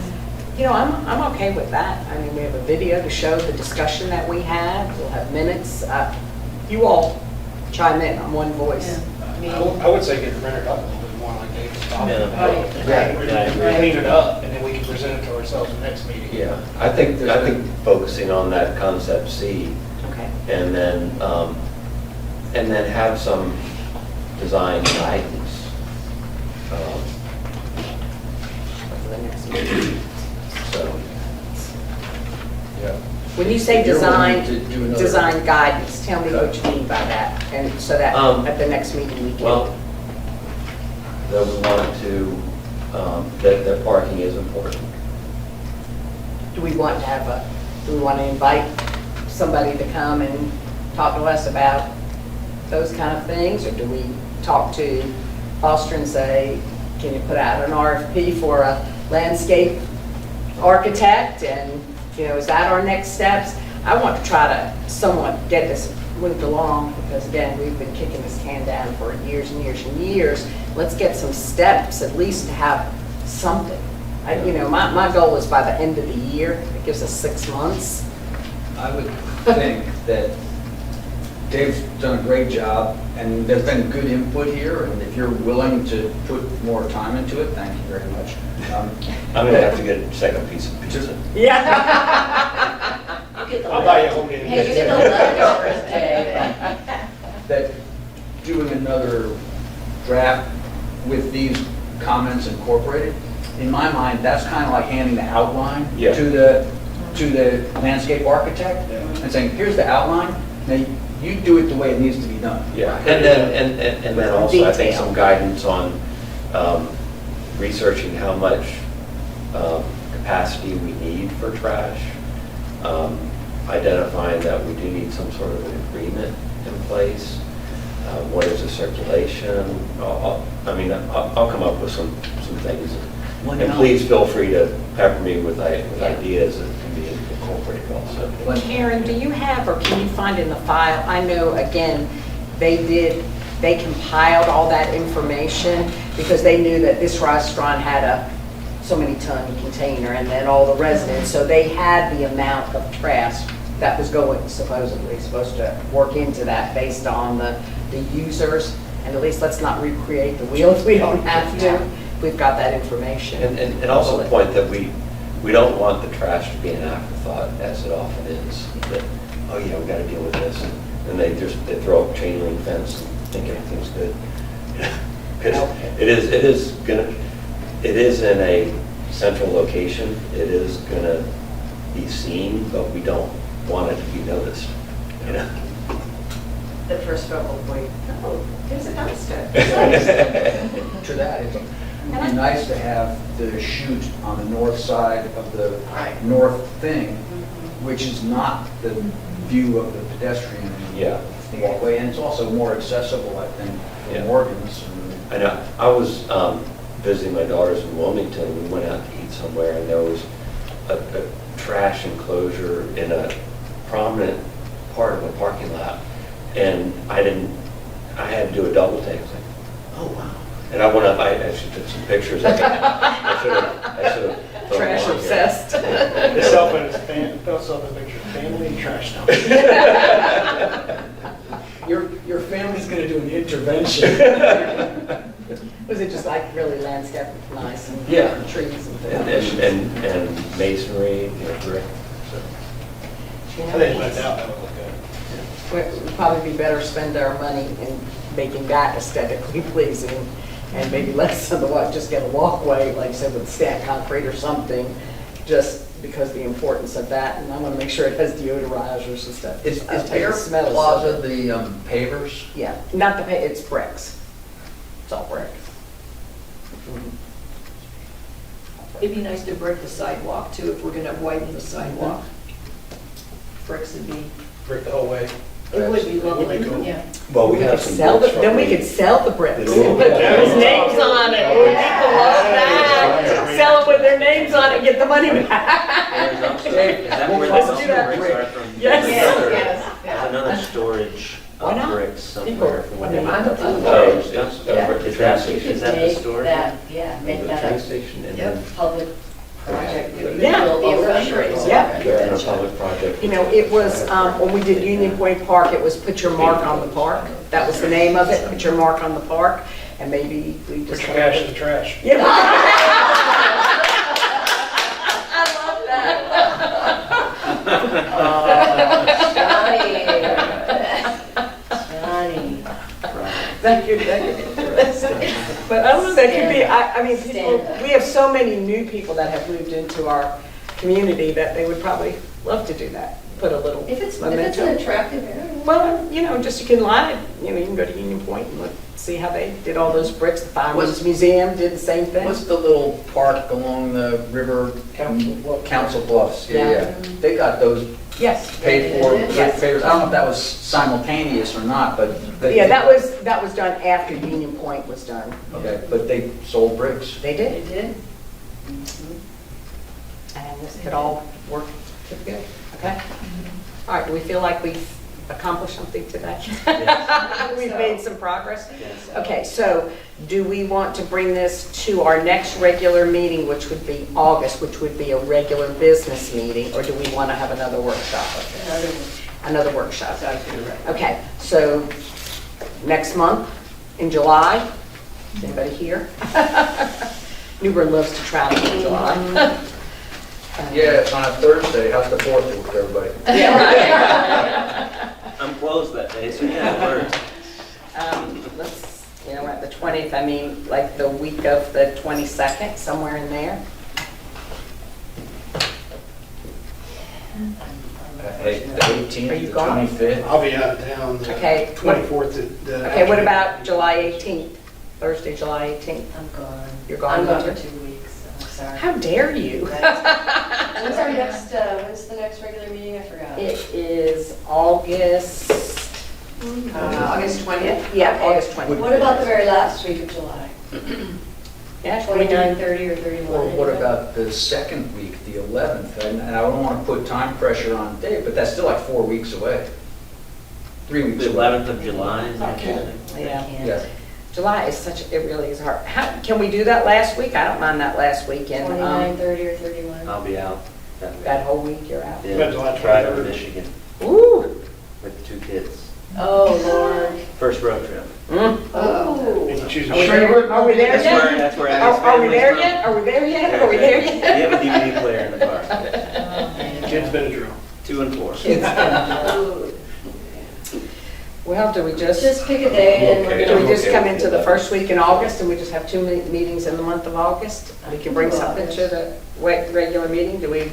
You know, I'm okay with that. I mean, we have a video to show the discussion that we had. We'll have minutes. You all chime in on one voice. I would say get it rendered up a little bit more like Dave was talking Yeah. about. Yeah. Clean it up, and then we can present it to ourselves in the next meeting. Yeah, I think focusing on that concept C, Okay. and then have some design guidance. For the next meeting. So, Yeah. When you say You're willing design, to do another- design guidance, tell me what you mean by that. And so that at the next meeting we can. well, that we want to, that parking is important. Do we want to invite somebody to come and talk to us about those kind of things? Or do we talk to Foster and say, can you put out an RFP for a landscape architect? And, you know, is that our next steps? I want to try to somewhat get this moved along, because again, we've been kicking this can down for years and years and years. Let's get some steps, at least to have something. You know, my goal is by the end of the year. It gives us 6 months. I would think that Dave's done a great job, and there's been good input here, and if you're willing to put more time into it, thank you very much. I'm gonna have to get a second piece of pizza. Yeah. You get the I'll buy you a leftovers. whole meeting. Hey, you get the leftovers, Dave. That doing another draft with these comments incorporated, in my mind, that's kind of like handing the outline Yeah. to the landscape architect and saying, here's the outline, now you do it the way it needs to be done. Yeah, and then also, I think some guidance on researching how much capacity we need for trash, identifying that we do need some sort of an agreement in place. What is the circulation? I'll come up with some things. And please feel free to pepper me with ideas that can be incorporated also. Karen, do you have, or can you find in the file? I know, again, they compiled all that information because they knew that this restaurant had a so many ton container, and then all the residents, so they had the amount of trash that was supposed to work into that based on the users. And at least let's not recreate the wheel if we don't have to. we've got that information. And also the point that we don't want the trash to be an afterthought, as it often is, that, oh, yeah, we gotta deal with this, and they throw up chain link fence and think everything's good. Because it is in a central location, it is gonna be seen, but we don't want it to be noticed, you know? The first focal point, oh, there's a dumpster. To that, it'd be nice to have the chute on the north side of the north thing, which is not the view of the pedestrian Yeah. walkway, and it's also more accessible, I think, Yeah. for Morgans. I know, I was visiting my daughters in Wilmington, we went out to eat somewhere, and there was a trash enclosure in a prominent part of a parking lot, and I had to do a double take, I was like, oh, wow. And I went up, I actually took some pictures of it. I should have. Trash obsessed. Myself and his myself and picture, family trash dump. Your family's gonna do an intervention. Was it just like really landscape nice and Yeah. trees and things? And masonry, brick, so. I think no doubt that would look good. We'd probably be better spend our money in making that aesthetically pleasing and maybe less of the just get a walkway, like I said, with stacked concrete or something, just because the importance of that. And I want to make sure it has deodorizers and stuff. Is I'll tell you, Bear the smell is so Plaza good. the pavers? Yeah, not the, it's bricks. It's all brick. It'd be nice to brick the sidewalk too, if we're gonna widen the sidewalk. Bricks would be, Brick the whole way. it would be That would lovely, be cool. yeah. Well, We we have could some sell bricks the, then from we the- could sell the bricks. Yeah. Put people's names on it. People love that. Sell it with their names on it, get the money back. Is that where the Let's do dumpster that. bricks are from? Yes. There's another storage Why of not? bricks somewhere from what they. People- Oh, it's Yeah. over at the Is train that- station. is that the Make store? that, yeah, The make that train a station, and then public project. Yeah. It'll be a fundraiser. Yeah. they're in a public project. You know, it was, when we did Union Point Park, it was Put Your Mark on the Park. That was the name of it, Put Your Mark on the Park. And maybe we just. Put your cash in the trash. Yeah. I love Johnny. That could be interesting. But I don't know, that could be, I mean, people, we have so many new people that have moved into our community that they would probably love to do that. Put a little If it's an memento. attractive area. Well, you know, just you can line it, you know, you can go to Union Point and look, see how they did all those bricks. The Fireman's Museum did the same thing. What's the little park along the river? Council Bluffs, Yeah. yeah. They got those Yes. paid for with Yes. favors. I don't know if that was simultaneous or not, but. they- Yeah, that was done after Union Point was done. Okay, but they sold bricks. They did. It did? And it all worked pretty good, okay? All right, do we feel like we've accomplished something today? We've made some progress? Yes. Okay, so do we want to bring this to our next regular meeting, which would be August, which would be a regular business meeting, or do we want to have another workshop of this? Another workshop. Okay, so next month, in July, is anybody here? Newbern loves to travel in July. Yeah, it's on a Thursday. How's the 4th with everybody? Yeah, I'm closed that day, so yeah, we're. right. Let's, you know, we're at the 20th, I mean, like the week of the 22nd, somewhere in there. Hey, the 18th, Are you the gone? 25th. I'll be out of town the Okay. 24th. Okay, what about July 18th? Thursday, July 18th? I'm gone. You're gone, I'm gone for too? 2 weeks, I'm sorry. How dare you? When's our next, when's the next regular meeting? I forgot. It is August, August 20th? yeah, Okay. August 20th. What about the very last week of July? Yeah, can we do- 29, 30, or 31? Or what about the second week, the 11th? And I don't want to put time pressure on Dave, but that's still like 4 weeks away. 3 weeks The away. 11th of July, is that Okay. okay? Yeah. Yeah. July is such, it really is hard. How, can we do that last week? I don't mind that last weekend. 29, 30, or 31? I'll be out that week. That whole week you're out. Yeah, July drive to 23rd. Michigan Ooh. with 2 kids. Oh, Lord. First road trip. Mm. Oh. So she's Are we a there? Are we there That's yet? where, that's where Are Abby's are we family's there from. yet? Are we there yet? Are we there We yet? have a DVD player in the car. Kid's been a drill. 2 and 4. Well, do we just, Just pick a day and we're Okay. do we gonna. just come into the first week in August and we just have 2 meetings in the month of August? We can bring something to the regular meeting? Do we,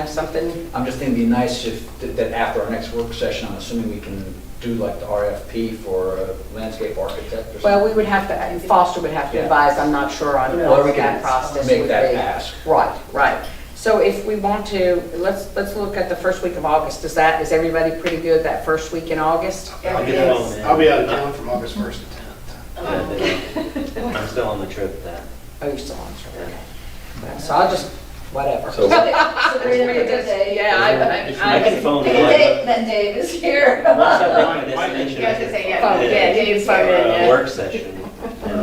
something? I'm just thinking it'd be nice if, that after our next work session, I'm assuming we can do like the RFP for a landscape architect or something. Well, we would have to, Foster would have to Yeah. advise, I'm not sure on Or we what that can process would be. make that ask. Right. So if we want to, let's look at the first week of August. Is everybody pretty good that first week in August? I'll get the phone, man. I'll be out of town from August 1st to 10th. I'm still on the trip then. Oh, you're still on, sure, okay. So I'll just, whatever. So- Sabrina, pick a day. Yeah, I can phone Pick a in. date, then Dave is here. Once I make my destination, You have to say, Phone, yeah, you can phone in, for a yeah. work session.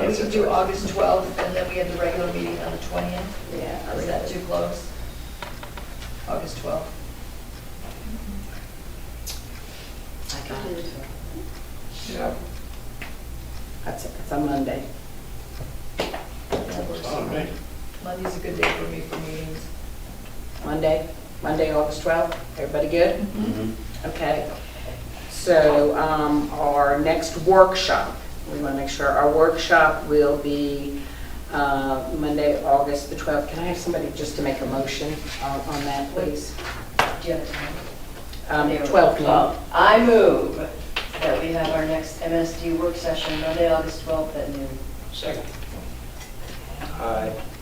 We could do August 12th, and then we have the regular meeting on the 20th. Yeah, Is that too close? August 12th. I got it. Yeah. That's a Monday. That works for me. Monday's a good day for me for meetings. Monday, August 12th. Everybody good? Mhm. Okay. So our next workshop, we want to make sure our workshop will be Monday, August the 12th. Can I have somebody just to make a motion on that, please? Do you have time? 12 p.m. I move that we have our next MSD work session Monday, August 12th at noon. Second.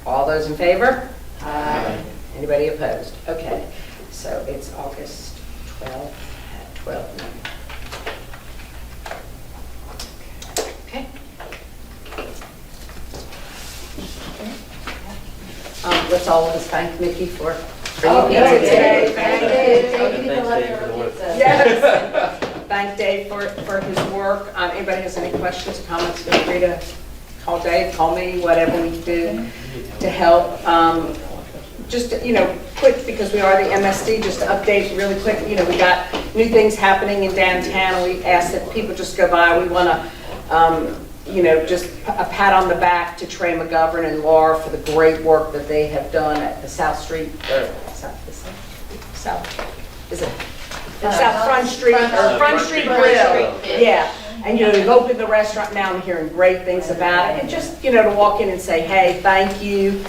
All those in favor? Aye. Anybody opposed? Okay, so it's August 12th at 12 noon. Okay. Let's all of us thank Mickey for bringing pizza today. Thank Dave. Thank you Thanks, for Dave, for the letting work. pizza. Yes. Thank Dave for his work. Anybody has any questions, comments, feel free to call Dave, call me, whatever we can do to help. Just, quick, because we are the MSD, just to update really quick, we got new things happening in downtown, and we ask that people just go by. We want to, just a pat on the back to Trey McGovern and Laura for the great work that they have done at the South Street, or is it? South Front Street, or Front Street Grill. Yeah, and they've opened the restaurant now, I'm hearing great things about it. And just, to walk in and say, hey, thank you.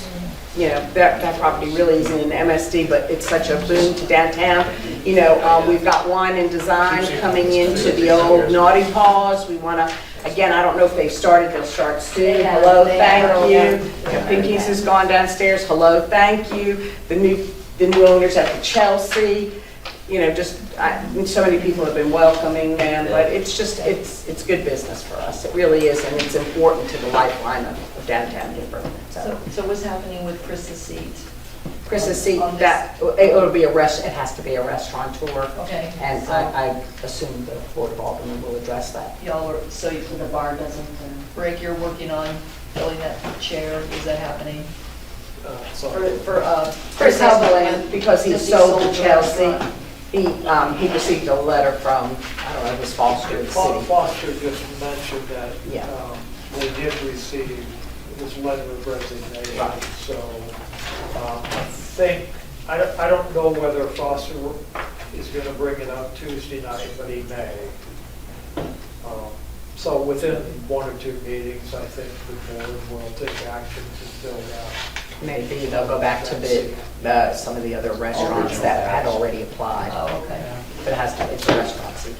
That property really isn't in MSD, but it's such a boon to downtown. We've got Wine and Design coming into the old Naughty Paws. We want to, again, I don't know if they've started, they'll start soon. Hello, thank you. Pinkies has gone downstairs, hello, thank you. The new owners at the Chelsea. So many people have been welcoming them, but it's just, it's good business for us. It really is, and it's important to the lifeline of downtown Denver. So what's happening with Chris's seat? Chris's seat, On this- it has to be a restaurateur. Okay. And so I assume the Board of Aldermen will address that. Y'all are, so The bar doesn't, Rick, you're working on filling that chair, is that happening? So For Chris Hubland, because he Just he sold to sold the Chelsea, restaurant. he received a letter from, I don't know, his Foster City. Foster just mentioned that Yeah. they did receive this letter of resignation. Right. So I think, I don't know whether Foster is going to bring it up Tuesday night, but he may. So within 1 or 2 meetings, I think the board will take action to fill that. Maybe they'll go back to some of the other restaurants that had already applied. Oh, okay. But it's a restaurant seat.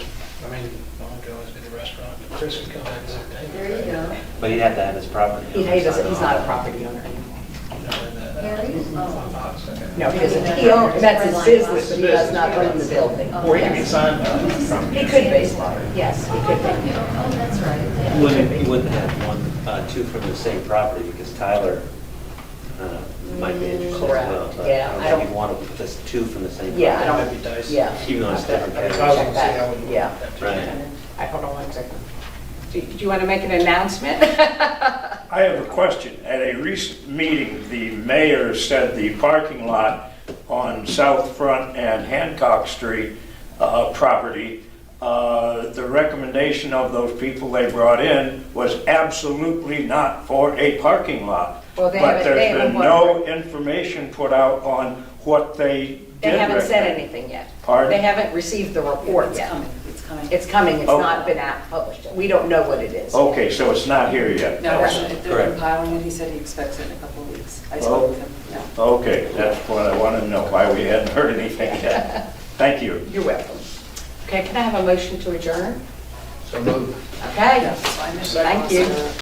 I mean, I can always get a restaurant. Chris can come back and there you go. But he'd have to have his property. He's not a property owner anymore. Harry? Oh. No, he doesn't. That's his business, but he does not own the building. Or he can be signed by. He could be, yes, he could be. Oh, that's right. You wouldn't have 2 from the same property because Tyler might be interested as Correct. well. But Yeah, I don't think you'd want to put this 2 from the same property. Yeah, I don't, That'd be dicey. yeah. Even though it's different I categories. check that. Yeah. Right. Hold on 1 second. Do you want to make an announcement? I have a question. At a recent meeting, the mayor said the parking lot on South Front and Hancock Street property the recommendation of those people they brought in was absolutely not for a parking lot. Well, they But haven't- they there's been haven't no information put out on what they did. They haven't said recommend. anything yet. Pardon? They haven't received the report yet. It's coming. It's coming, it's Oh. not been out published. We don't know what it is. Okay, so it's not here yet? No, Correct. they're Correct. compiling it, he said he expects it in a couple of weeks. I spoke with him, yeah. Okay, that's what I want to know, why we hadn't heard anything yet. Thank you. You're welcome. Okay, can I have a motion to adjourn? So moved. Okay, That's fine. thank you.